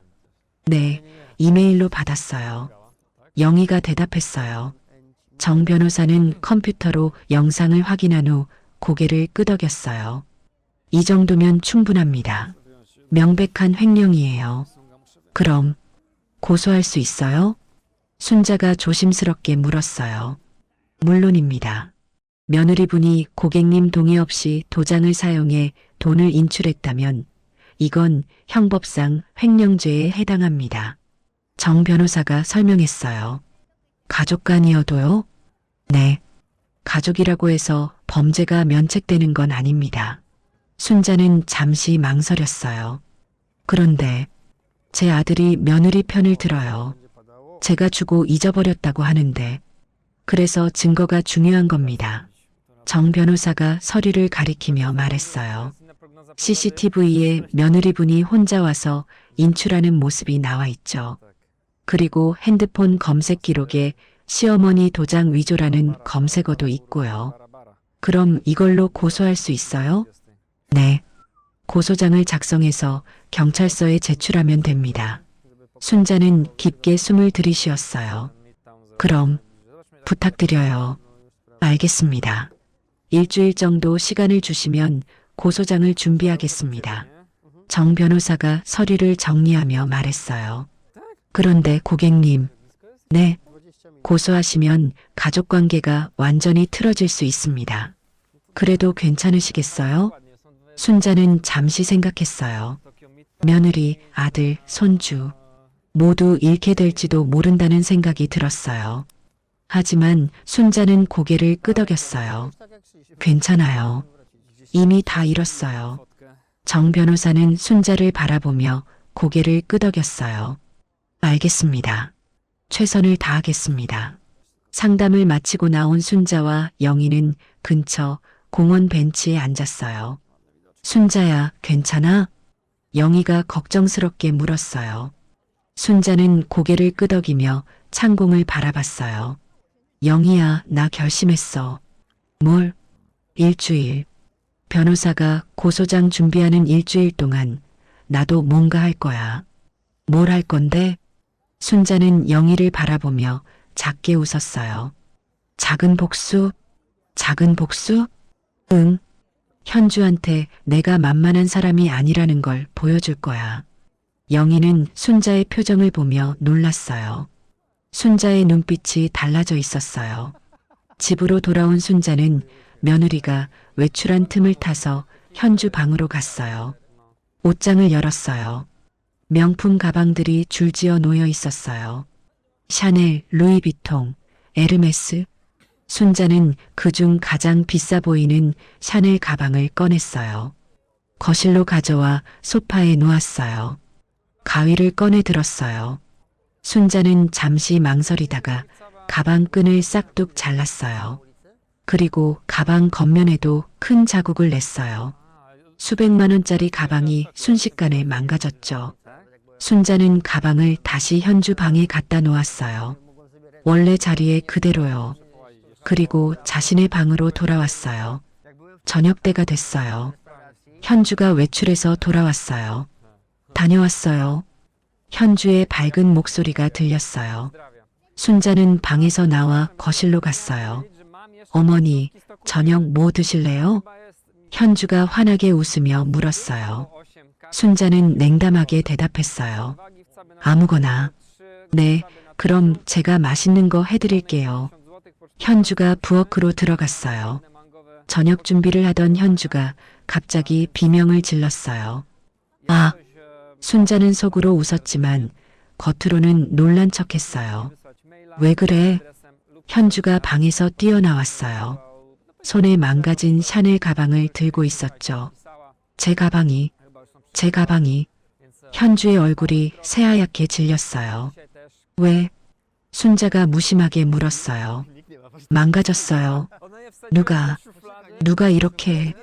네, 이메일로 받았어요. 영희가 대답했어요. 정 변호사는 컴퓨터로 영상을 확인한 후 고개를 끄덕였어요. 이 정도면 충분합니다. 명백한 횡령이에요. 그럼 고소할 수 있어요? 순자가 조심스럽게 물었어요. 물론입니다. 며느리분이 고객님 동의 없이 도장을 사용해 돈을 인출했다면 이건 형법상 횡령죄에 해당합니다. 정 변호사가 설명했어요. 가족 간이어도요? 네. 가족이라고 해서 범죄가 면책되는 건 아닙니다. 순자는 잠시 망설였어요. 그런데 제 아들이 며느리 편을 들어요. 제가 주고 잊어버렸다고 하는데 그래서 증거가 중요한 겁니다. 정 변호사가 서류를 가리키며 말했어요. CCTV에 며느리분이 혼자 와서 인출하는 모습이 나와 있죠. 그리고 핸드폰 검색 기록에 시어머니 도장 위조라는 검색어도 있고요. 그럼 이걸로 고소할 수 있어요? 네. 고소장을 작성해서 경찰서에 제출하면 됩니다. 순자는 깊게 숨을 들이쉬었어요. 그럼 부탁드려요. 알겠습니다. 일주일 정도 시간을 주시면 고소장을 준비하겠습니다. 정 변호사가 서류를 정리하며 말했어요. 그런데 고객님, 네, 고소하시면 가족관계가 완전히 틀어질 수 있습니다. 그래도 괜찮으시겠어요? 순자는 잠시 생각했어요. 며느리, 아들, 손주 모두 잃게 될지도 모른다는 생각이 들었어요. 하지만 순자는 고개를 끄덕였어요. 괜찮아요. 이미 다 잃었어요. 정 변호사는 순자를 바라보며 고개를 끄덕였어요. 알겠습니다. 최선을 다하겠습니다. 상담을 마치고 나온 순자와 영희는 근처 공원 벤치에 앉았어요. 순자야, 괜찮아? 영희가 걱정스럽게 물었어요. 순자는 고개를 끄덕이며 창공을 바라봤어요. 영희야, 나 결심했어. 뭘? 일주일. 변호사가 고소장 준비하는 일주일 동안 나도 뭔가 할 거야. 뭘 할 건데? 순자는 영희를 바라보며 작게 웃었어요. 작은 복수? 작은 복수? 응. 현주한테 내가 만만한 사람이 아니라는 걸 보여줄 거야. 영희는 순자의 표정을 보며 놀랐어요. 순자의 눈빛이 달라져 있었어요. 집으로 돌아온 순자는 며느리가 외출한 틈을 타서 현주 방으로 갔어요. 옷장을 열었어요. 명품 가방들이 줄지어 놓여 있었어요. 샤넬, 루이비통, 에르메스. 순자는 그중 가장 비싸 보이는 샤넬 가방을 꺼냈어요. 거실로 가져와 소파에 놓았어요. 가위를 꺼내 들었어요. 순자는 잠시 망설이다가 가방 끈을 싹둑 잘랐어요. 그리고 가방 겉면에도 큰 자국을 냈어요. 수백만 원짜리 가방이 순식간에 망가졌죠. 순자는 가방을 다시 현주 방에 갖다 놓았어요. 원래 자리에 그대로요. 그리고 자신의 방으로 돌아왔어요. 저녁 때가 됐어요. 현주가 외출해서 돌아왔어요. 다녀왔어요. 현주의 밝은 목소리가 들렸어요. 순자는 방에서 나와 거실로 갔어요. 어머니, 저녁 뭐 드실래요? 현주가 환하게 웃으며 물었어요. 순자는 냉담하게 대답했어요. 아무거나. 네, 그럼 제가 맛있는 거 해드릴게요. 현주가 부엌으로 들어갔어요. 저녁 준비를 하던 현주가 갑자기 비명을 질렀어요. 아! 순자는 속으로 웃었지만 겉으로는 놀란 척했어요. 왜 그래? 현주가 방에서 뛰어나왔어요. 손에 망가진 샤넬 가방을 들고 있었죠. 제 가방이. 현주의 얼굴이 새하얗게 질렸어요. 왜? 순자가 무심하게 물었어요. 망가졌어요. 누가 이렇게.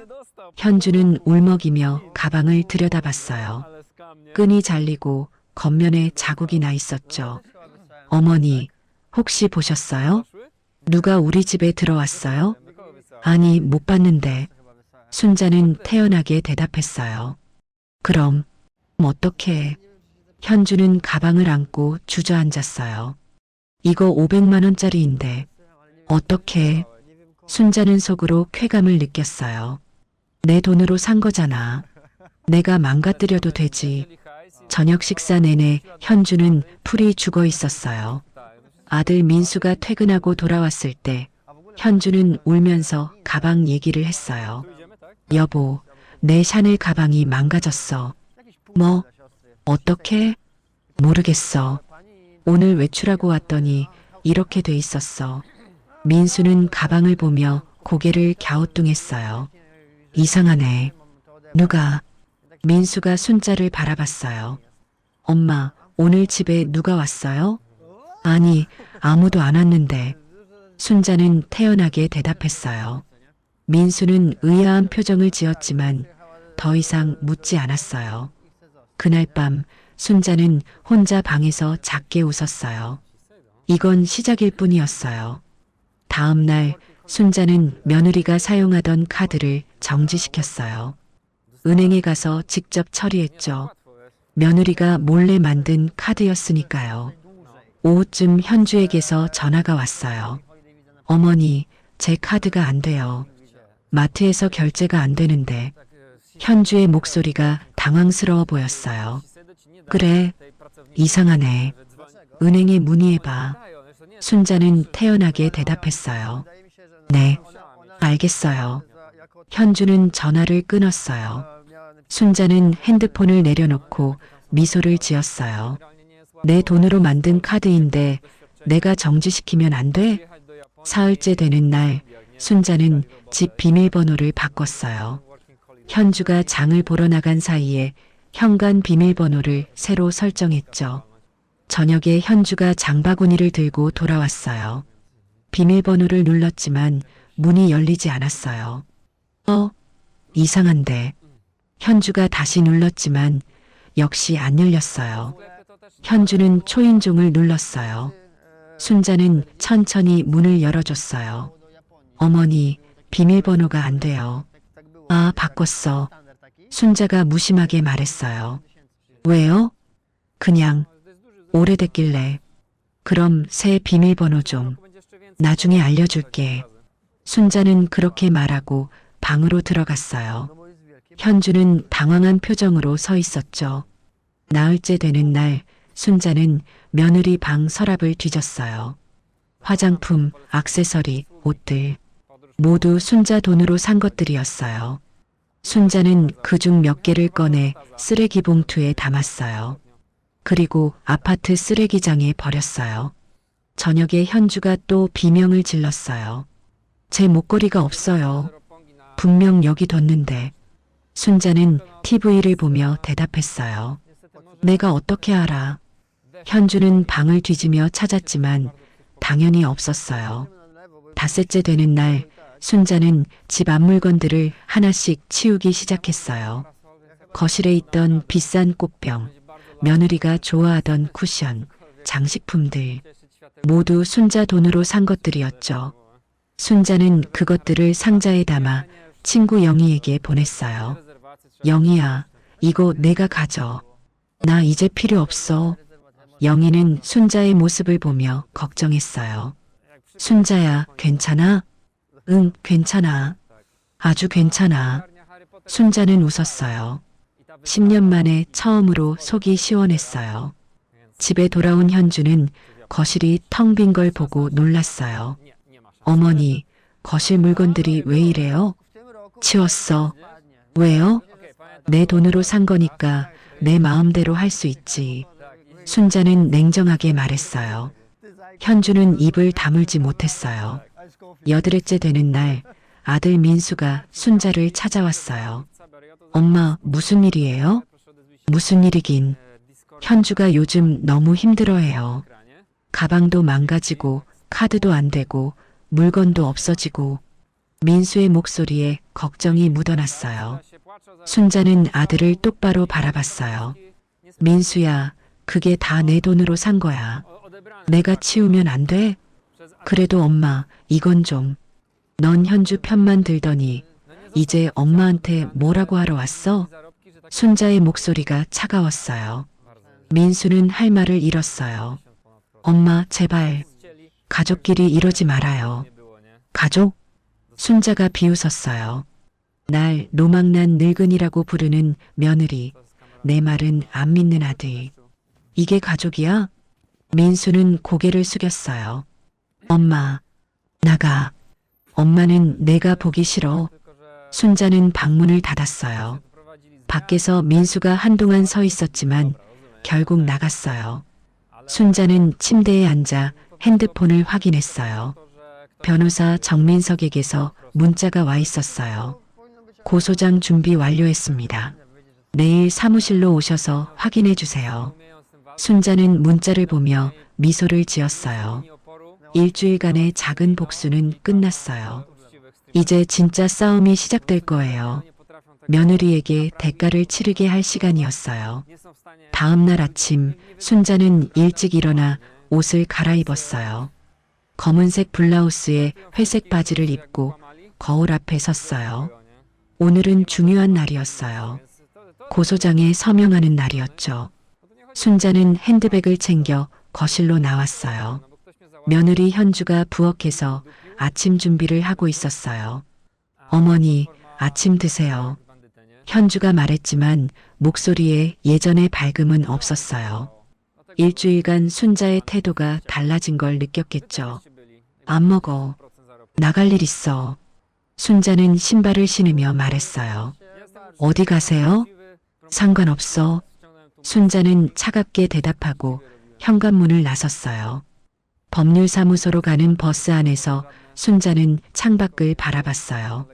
현주는 울먹이며 가방을 들여다봤어요. 끈이 잘리고 겉면에 자국이 나 있었죠. 어머니, 혹시 보셨어요? 누가 우리 집에 들어왔어요? 아니, 못 봤는데. 순자는 태연하게 대답했어요. 그럼 어떻게? 현주는 가방을 안고 주저앉았어요. 이거 500만 원짜리인데 어떻게? 순자는 속으로 쾌감을 느꼈어요. 내 돈으로 산 거잖아. 내가 망가뜨려도 되지. 저녁 식사 내내 현주는 풀이 죽어 있었어요. 아들 민수가 퇴근하고 돌아왔을 때 현주는 울면서 가방 얘기를 했어요. 여보, 내 샤넬 가방이 망가졌어. 뭐? 어떻게? 모르겠어. 오늘 외출하고 왔더니 이렇게 돼 있었어. 민수는 가방을 보며 고개를 갸우뚱했어요. 이상하네. 누가? 민수가 순자를 바라봤어요. 엄마, 오늘 집에 누가 왔어요? 아니, 아무도 안 왔는데. 순자는 태연하게 대답했어요. 민수는 의아한 표정을 지었지만 더 이상 묻지 않았어요. 그날 밤 순자는 혼자 방에서 작게 웃었어요. 이건 시작일 뿐이었어요. 다음 날 순자는 며느리가 사용하던 카드를 정지시켰어요. 은행에 가서 직접 처리했죠. 며느리가 몰래 만든 카드였으니까요. 오후쯤 현주에게서 전화가 왔어요. 어머니, 제 카드가 안 돼요. 마트에서 결제가 안 되는데. 현주의 목소리가 당황스러워 보였어요. 그래, 이상하네. 은행에 문의해봐. 순자는 태연하게 대답했어요. 네, 알겠어요. 현주는 전화를 끊었어요. 순자는 핸드폰을 내려놓고 미소를 지었어요. 내 돈으로 만든 카드인데 내가 정지시키면 안 돼? 사흘째 되는 날 순자는 집 비밀번호를 바꿨어요. 현주가 장을 보러 나간 사이에 현관 비밀번호를 새로 설정했죠. 저녁에 현주가 장바구니를 들고 돌아왔어요. 비밀번호를 눌렀지만 문이 열리지 않았어요. 이상한데. 현주가 다시 눌렀지만 역시 안 열렸어요. 현주는 초인종을 눌렀어요. 순자는 천천히 문을 열어줬어요. 어머니, 비밀번호가 안 돼요. 아, 바꿨어. 순자가 무심하게 말했어요. 왜요? 그냥 오래됐길래. 그럼 새 비밀번호 좀 나중에 알려줄게. 순자는 그렇게 말하고 방으로 들어갔어요. 현주는 당황한 표정으로 서 있었죠. 나흘째 되는 날 순자는 며느리 방 서랍을 뒤졌어요. 화장품, 액세서리, 옷들 모두 순자 돈으로 산 것들이었어요. 순자는 그중 몇 개를 꺼내 쓰레기 봉투에 담았어요. 그리고 아파트 쓰레기장에 버렸어요. 저녁에 현주가 또 비명을 질렀어요. 제 목걸이가 없어요. 분명 여기 뒀는데. 순자는 TV를 보며 대답했어요. 내가 어떻게 알아? 현주는 방을 뒤지며 찾았지만 당연히 없었어요. 닷새째 되는 날 순자는 집 앞물건들을 하나씩 치우기 시작했어요. 거실에 있던 비싼 꽃병, 며느리가 좋아하던 쿠션, 장식품들 모두 순자 돈으로 산 것들이었죠. 순자는 그것들을 상자에 담아 친구 영희에게 보냈어요. 영희야, 이거 내가 가져. 나 이제 필요 없어. 영희는 순자의 모습을 보며 걱정했어요. 순자야, 괜찮아? 응, 괜찮아. 아주 괜찮아. 순자는 웃었어요. 10년 만에 처음으로 속이 시원했어요. 집에 돌아온 현주는 거실이 텅 빈 걸 보고 놀랐어요. 어머니, 거실 물건들이 왜 이래요? 치웠어. 왜요? 내 돈으로 산 거니까 내 마음대로 할 수 있지. 순자는 냉정하게 말했어요. 현주는 입을 다물지 못했어요. 8회째 되는 날 아들 민수가 순자를 찾아왔어요. 엄마, 무슨 일이에요? 무슨 일이긴. 현주가 요즘 너무 힘들어해요. 가방도 망가지고 카드도 안 되고 물건도 없어지고. 민수의 목소리에 걱정이 묻어났어요. 순자는 아들을 똑바로 바라봤어요. 민수야, 그게 다 내 돈으로 산 거야. 내가 치우면 안 돼? 그래도 엄마, 이건 좀. 넌 현주 편만 들더니 이제 엄마한테 뭐라고 하러 왔어? 순자의 목소리가 차가웠어요. 민수는 할 말을 잃었어요. 엄마, 제발. 가족끼리 이러지 말아요. 가족? 순자가 비웃었어요. 날 노망난 늙은이라고 부르는 며느리, 내 말은 안 믿는 아들. 이게 가족이야? 민수는 고개를 숙였어요. 엄마, 나가. 엄마는 내가 보기 싫어. 순자는 방문을 닫았어요. 밖에서 민수가 한동안 서 있었지만 결국 나갔어요. 순자는 침대에 앉아 핸드폰을 확인했어요. 변호사 정민석에게서 문자가 와 있었어요. 고소장 준비 완료했습니다. 내일 사무실로 오셔서 확인해 주세요. 순자는 문자를 보며 미소를 지었어요. 일주일간의 작은 복수는 끝났어요. 이제 진짜 싸움이 시작될 거예요. 며느리에게 대가를 치르게 할 시간이었어요. 다음 날 아침 순자는 일찍 일어나 옷을 갈아입었어요. 검은색 블라우스에 회색 바지를 입고 거울 앞에 섰어요. 오늘은 중요한 날이었어요. 고소장에 서명하는 날이었죠. 순자는 핸드백을 챙겨 거실로 나왔어요. 며느리 현주가 부엌에서 아침 준비를 하고 있었어요. 어머니, 아침 드세요. 현주가 말했지만 목소리에 예전의 밝음은 없었어요. 일주일간 순자의 태도가 달라진 걸 느꼈겠죠. 안 먹어. 나갈 일 있어. 순자는 신발을 신으며 말했어요. 어디 가세요? 상관없어. 순자는 차갑게 대답하고 현관문을 나섰어요. 법률사무소로 가는 버스 안에서 순자는 창밖을 바라봤어요.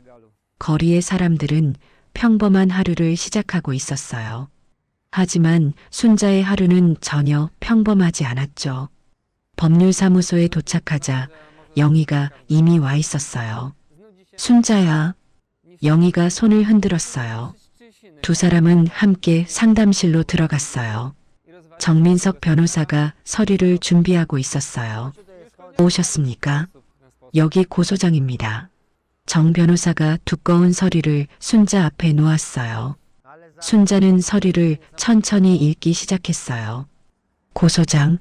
거리의 사람들은 평범한 하루를 시작하고 있었어요. 하지만 순자의 하루는 전혀 평범하지 않았죠. 법률사무소에 도착하자 영희가 이미 와 있었어요. 순자야. 영희가 손을 흔들었어요. 두 사람은 함께 상담실로 들어갔어요. 정민석 변호사가 서류를 준비하고 있었어요. 오셨습니까? 여기 고소장입니다. 정 변호사가 두꺼운 서류를 순자 앞에 놓았어요. 순자는 서류를 천천히 읽기 시작했어요. 고소장,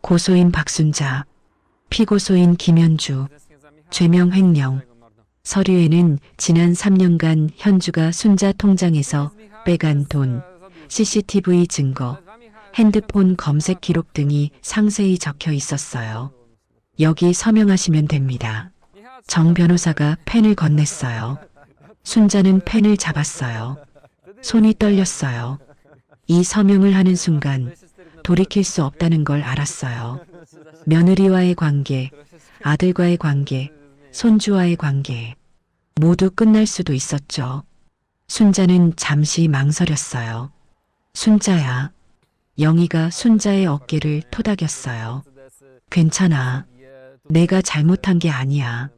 고소인 박순자, 피고소인 김현주, 죄명 횡령. 서류에는 지난 3년간 현주가 순자 통장에서 빼간 돈, CCTV 증거, 핸드폰 검색 기록 등이 상세히 적혀 있었어요. 여기 서명하시면 됩니다. 정 변호사가 펜을 건넸어요. 순자는 펜을 잡았어요. 손이 떨렸어요. 이 서명을 하는 순간 돌이킬 수 없다는 걸 알았어요. 며느리와의 관계, 아들과의 관계, 손주와의 관계, 모두 끝날 수도 있었죠. 순자는 잠시 망설였어요. 순자야. 영희가 순자의 어깨를 토닥였어요. 괜찮아. 내가 잘못한 게 아니야.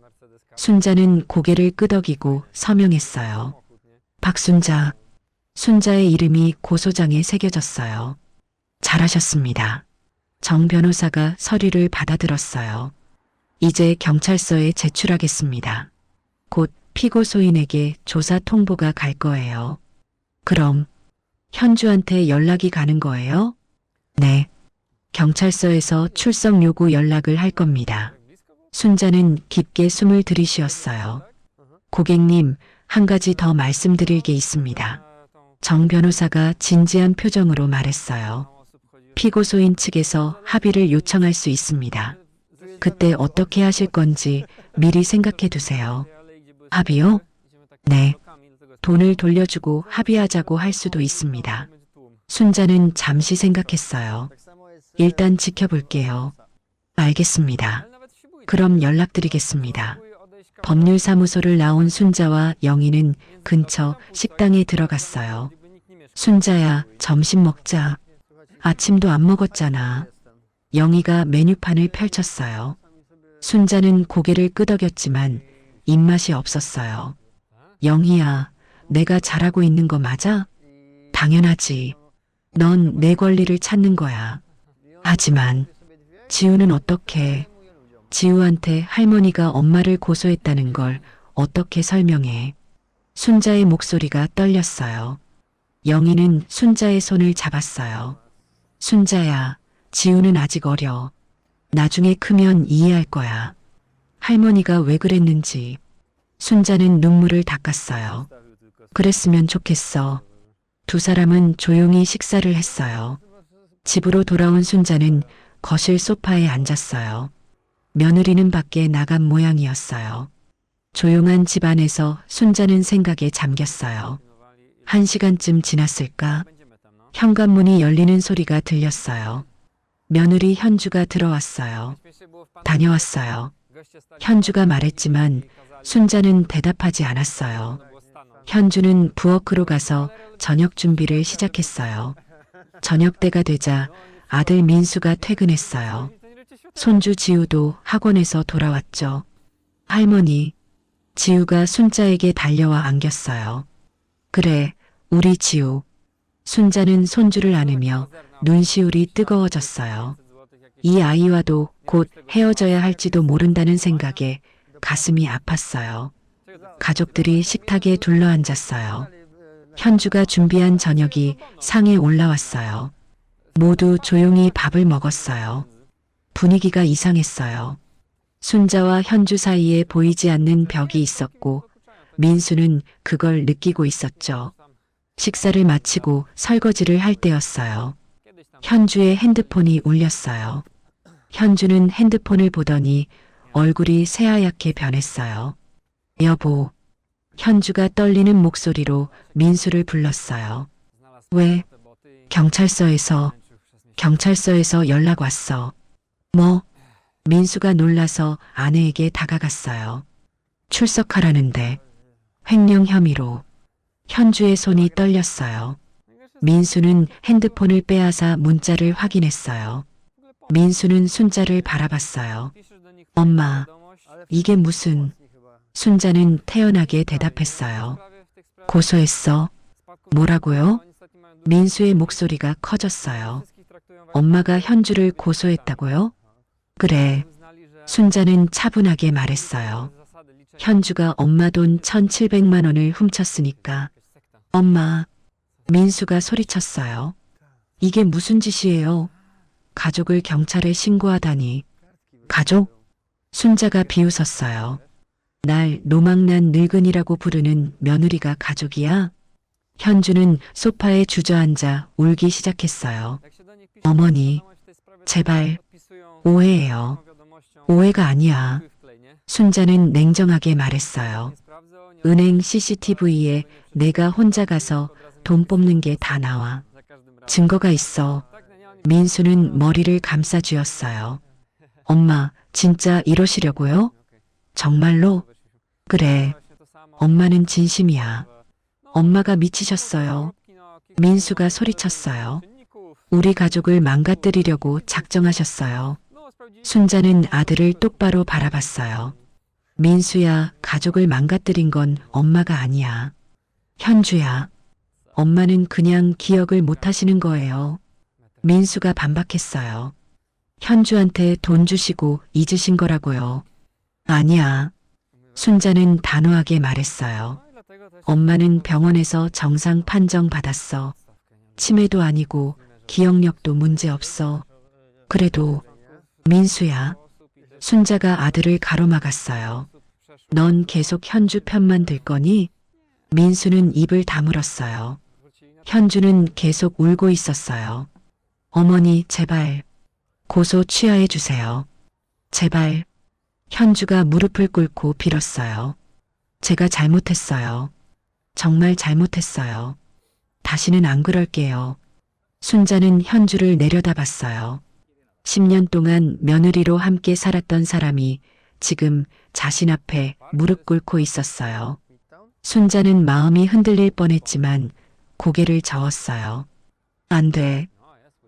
순자는 고개를 끄덕이고 서명했어요. 박순자. 순자의 이름이 고소장에 새겨졌어요. 잘하셨습니다. 정 변호사가 서류를 받아들었어요. 이제 경찰서에 제출하겠습니다. 곧 피고소인에게 조사 통보가 갈 거예요. 그럼 현주한테 연락이 가는 거예요? 네. 경찰서에서 출석 요구 연락을 할 겁니다. 순자는 깊게 숨을 들이쉬었어요. 고객님, 한 가지 더 말씀드릴 게 있습니다. 정 변호사가 진지한 표정으로 말했어요. 피고소인 측에서 합의를 요청할 수 있습니다. 그때 어떻게 하실 건지 미리 생각해 두세요. 합의요? 네. 돈을 돌려주고 합의하자고 할 수도 있습니다. 순자는 잠시 생각했어요. 일단 지켜볼게요. 알겠습니다. 그럼 연락드리겠습니다. 법률사무소를 나온 순자와 영희는 근처 식당에 들어갔어요. 순자야, 점심 먹자. 아침도 안 먹었잖아. 영희가 메뉴판을 펼쳤어요. 순자는 고개를 끄덕였지만 입맛이 없었어요. 영희야, 내가 잘하고 있는 거 맞아? 당연하지. 넌 내 권리를 찾는 거야. 하지만 지우는 어떻게? 지우한테 할머니가 엄마를 고소했다는 걸 어떻게 설명해? 순자의 목소리가 떨렸어요. 영희는 순자의 손을 잡았어요. 순자야, 지우는 아직 어려. 나중에 크면 이해할 거야. 할머니가 왜 그랬는지. 순자는 눈물을 닦았어요. 그랬으면 좋겠어. 두 사람은 조용히 식사를 했어요. 집으로 돌아온 순자는 거실 소파에 앉았어요. 며느리는 밖에 나간 모양이었어요. 조용한 집 안에서 순자는 생각에 잠겼어요. 1시간쯤 지났을까? 현관문이 열리는 소리가 들렸어요. 며느리 현주가 들어왔어요. 다녀왔어요. 현주가 말했지만 순자는 대답하지 않았어요. 현주는 부엌으로 가서 저녁 준비를 시작했어요. 저녁 때가 되자 아들 민수가 퇴근했어요. 손주 지우도 학원에서 돌아왔죠. 할머니, 지우가 순자에게 달려와 안겼어요. 그래, 우리 지우. 순자는 손주를 안으며 눈시울이 뜨거워졌어요. 이 아이와도 곧 헤어져야 할지도 모른다는 생각에 가슴이 아팠어요. 가족들이 식탁에 둘러앉았어요. 현주가 준비한 저녁이 상에 올라왔어요. 모두 조용히 밥을 먹었어요. 분위기가 이상했어요. 순자와 현주 사이에 보이지 않는 벽이 있었고 민수는 그걸 느끼고 있었죠. 식사를 마치고 설거지를 할 때였어요. 현주의 핸드폰이 울렸어요. 현주는 핸드폰을 보더니 얼굴이 새하얗게 변했어요. 여보. 현주가 떨리는 목소리로 민수를 불렀어요. 왜? 경찰서에서 연락 왔어. 뭐? 민수가 놀라서 아내에게 다가갔어요. 출석하라는데. 횡령 혐의로. 현주의 손이 떨렸어요. 민수는 핸드폰을 빼앗아 문자를 확인했어요. 민수는 순자를 바라봤어요. 엄마, 이게 무슨... 순자는 태연하게 대답했어요. 고소했어. 뭐라고요? 민수의 목소리가 커졌어요. 엄마가 현주를 고소했다고요? 그래. 순자는 차분하게 말했어요. 현주가 엄마 돈 1,700만 원을 훔쳤으니까. 엄마. 민수가 소리쳤어요. 이게 무슨 짓이에요? 가족을 경찰에 신고하다니. 가족? 순자가 비웃었어요. 날 노망난 늙은이라고 부르는 며느리가 가족이야? 현주는 소파에 주저앉아 울기 시작했어요. 어머니, 제발, 오해예요. 오해가 아니야. 순자는 냉정하게 말했어요. 은행 CCTV에 내가 혼자 가서 돈 뽑는 게 다 나와. 증거가 있어. 민수는 머리를 감싸 쥐었어요. 엄마, 진짜 이러시려고요? 정말로? 그래. 엄마는 진심이야. 엄마가 미치셨어요. 민수가 소리쳤어요. 우리 가족을 망가뜨리려고 작정하셨어요. 순자는 아들을 똑바로 바라봤어요. 민수야, 가족을 망가뜨린 건 엄마가 아니야. 현주야. 엄마는 그냥 기억을 못 하시는 거예요. 민수가 반박했어요. 현주한테 돈 주시고 잊으신 거라고요. 아니야. 순자는 단호하게 말했어요. 엄마는 병원에서 정상 판정 받았어. 치매도 아니고 기억력도 문제 없어. 그래도 민수야. 순자가 아들을 가로막았어요. 넌 계속 현주 편만 들 거니? 민수는 입을 다물었어요. 현주는 계속 울고 있었어요. 어머니, 제발. 고소 취하해 주세요. 제발. 현주가 무릎을 꿇고 빌었어요. 제가 잘못했어요. 정말 잘못했어요. 다시는 안 그럴게요. 순자는 현주를 내려다봤어요. 10년 동안 며느리로 함께 살았던 사람이 지금 자신 앞에 무릎 꿇고 있었어요. 순자는 마음이 흔들릴 뻔했지만 고개를 저었어요. 안 돼.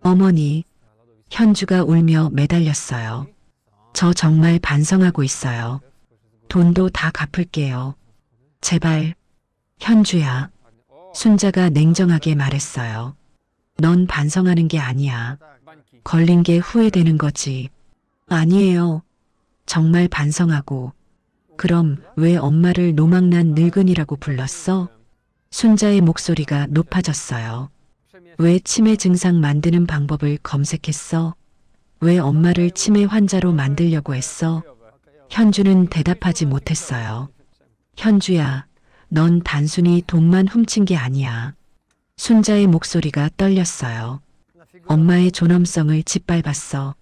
어머니. 현주가 울며 매달렸어요. 저 정말 반성하고 있어요. 돈도 다 갚을게요. 제발. 현주야. 순자가 냉정하게 말했어요. 넌 반성하는 게 아니야. 걸린 게 후회되는 거지. 아니에요. 정말 반성하고. 그럼 왜 엄마를 노망난 늙은이라고 불렀어? 순자의 목소리가 높아졌어요. 왜 치매 증상 만드는 방법을 검색했어? 왜 엄마를 치매 환자로 만들려고 했어? 현주는 대답하지 못했어요. 현주야, 넌 단순히 돈만 훔친 게 아니야. 순자의 목소리가 떨렸어요. 엄마의 존엄성을 짓밟았어.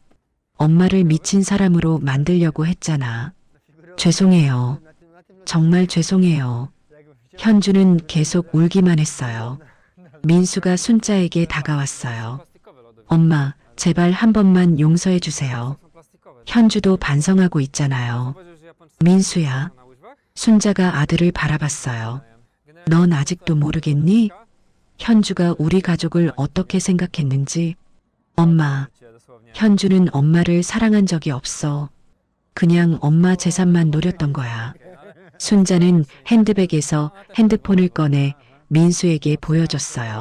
엄마를 미친 사람으로 만들려고 했잖아. 죄송해요. 정말 죄송해요. 현주는 계속 울기만 했어요. 민수가 순자에게 다가왔어요. 엄마, 제발 한 번만 용서해 주세요. 현주도 반성하고 있잖아요. 민수야. 순자가 아들을 바라봤어요. 넌 아직도 모르겠니? 현주가 우리 가족을 어떻게 생각했는지. 엄마, 현주는 엄마를 사랑한 적이 없어. 그냥 엄마 재산만 노렸던 거야. 순자는 핸드백에서 핸드폰을 꺼내 민수에게 보여줬어요.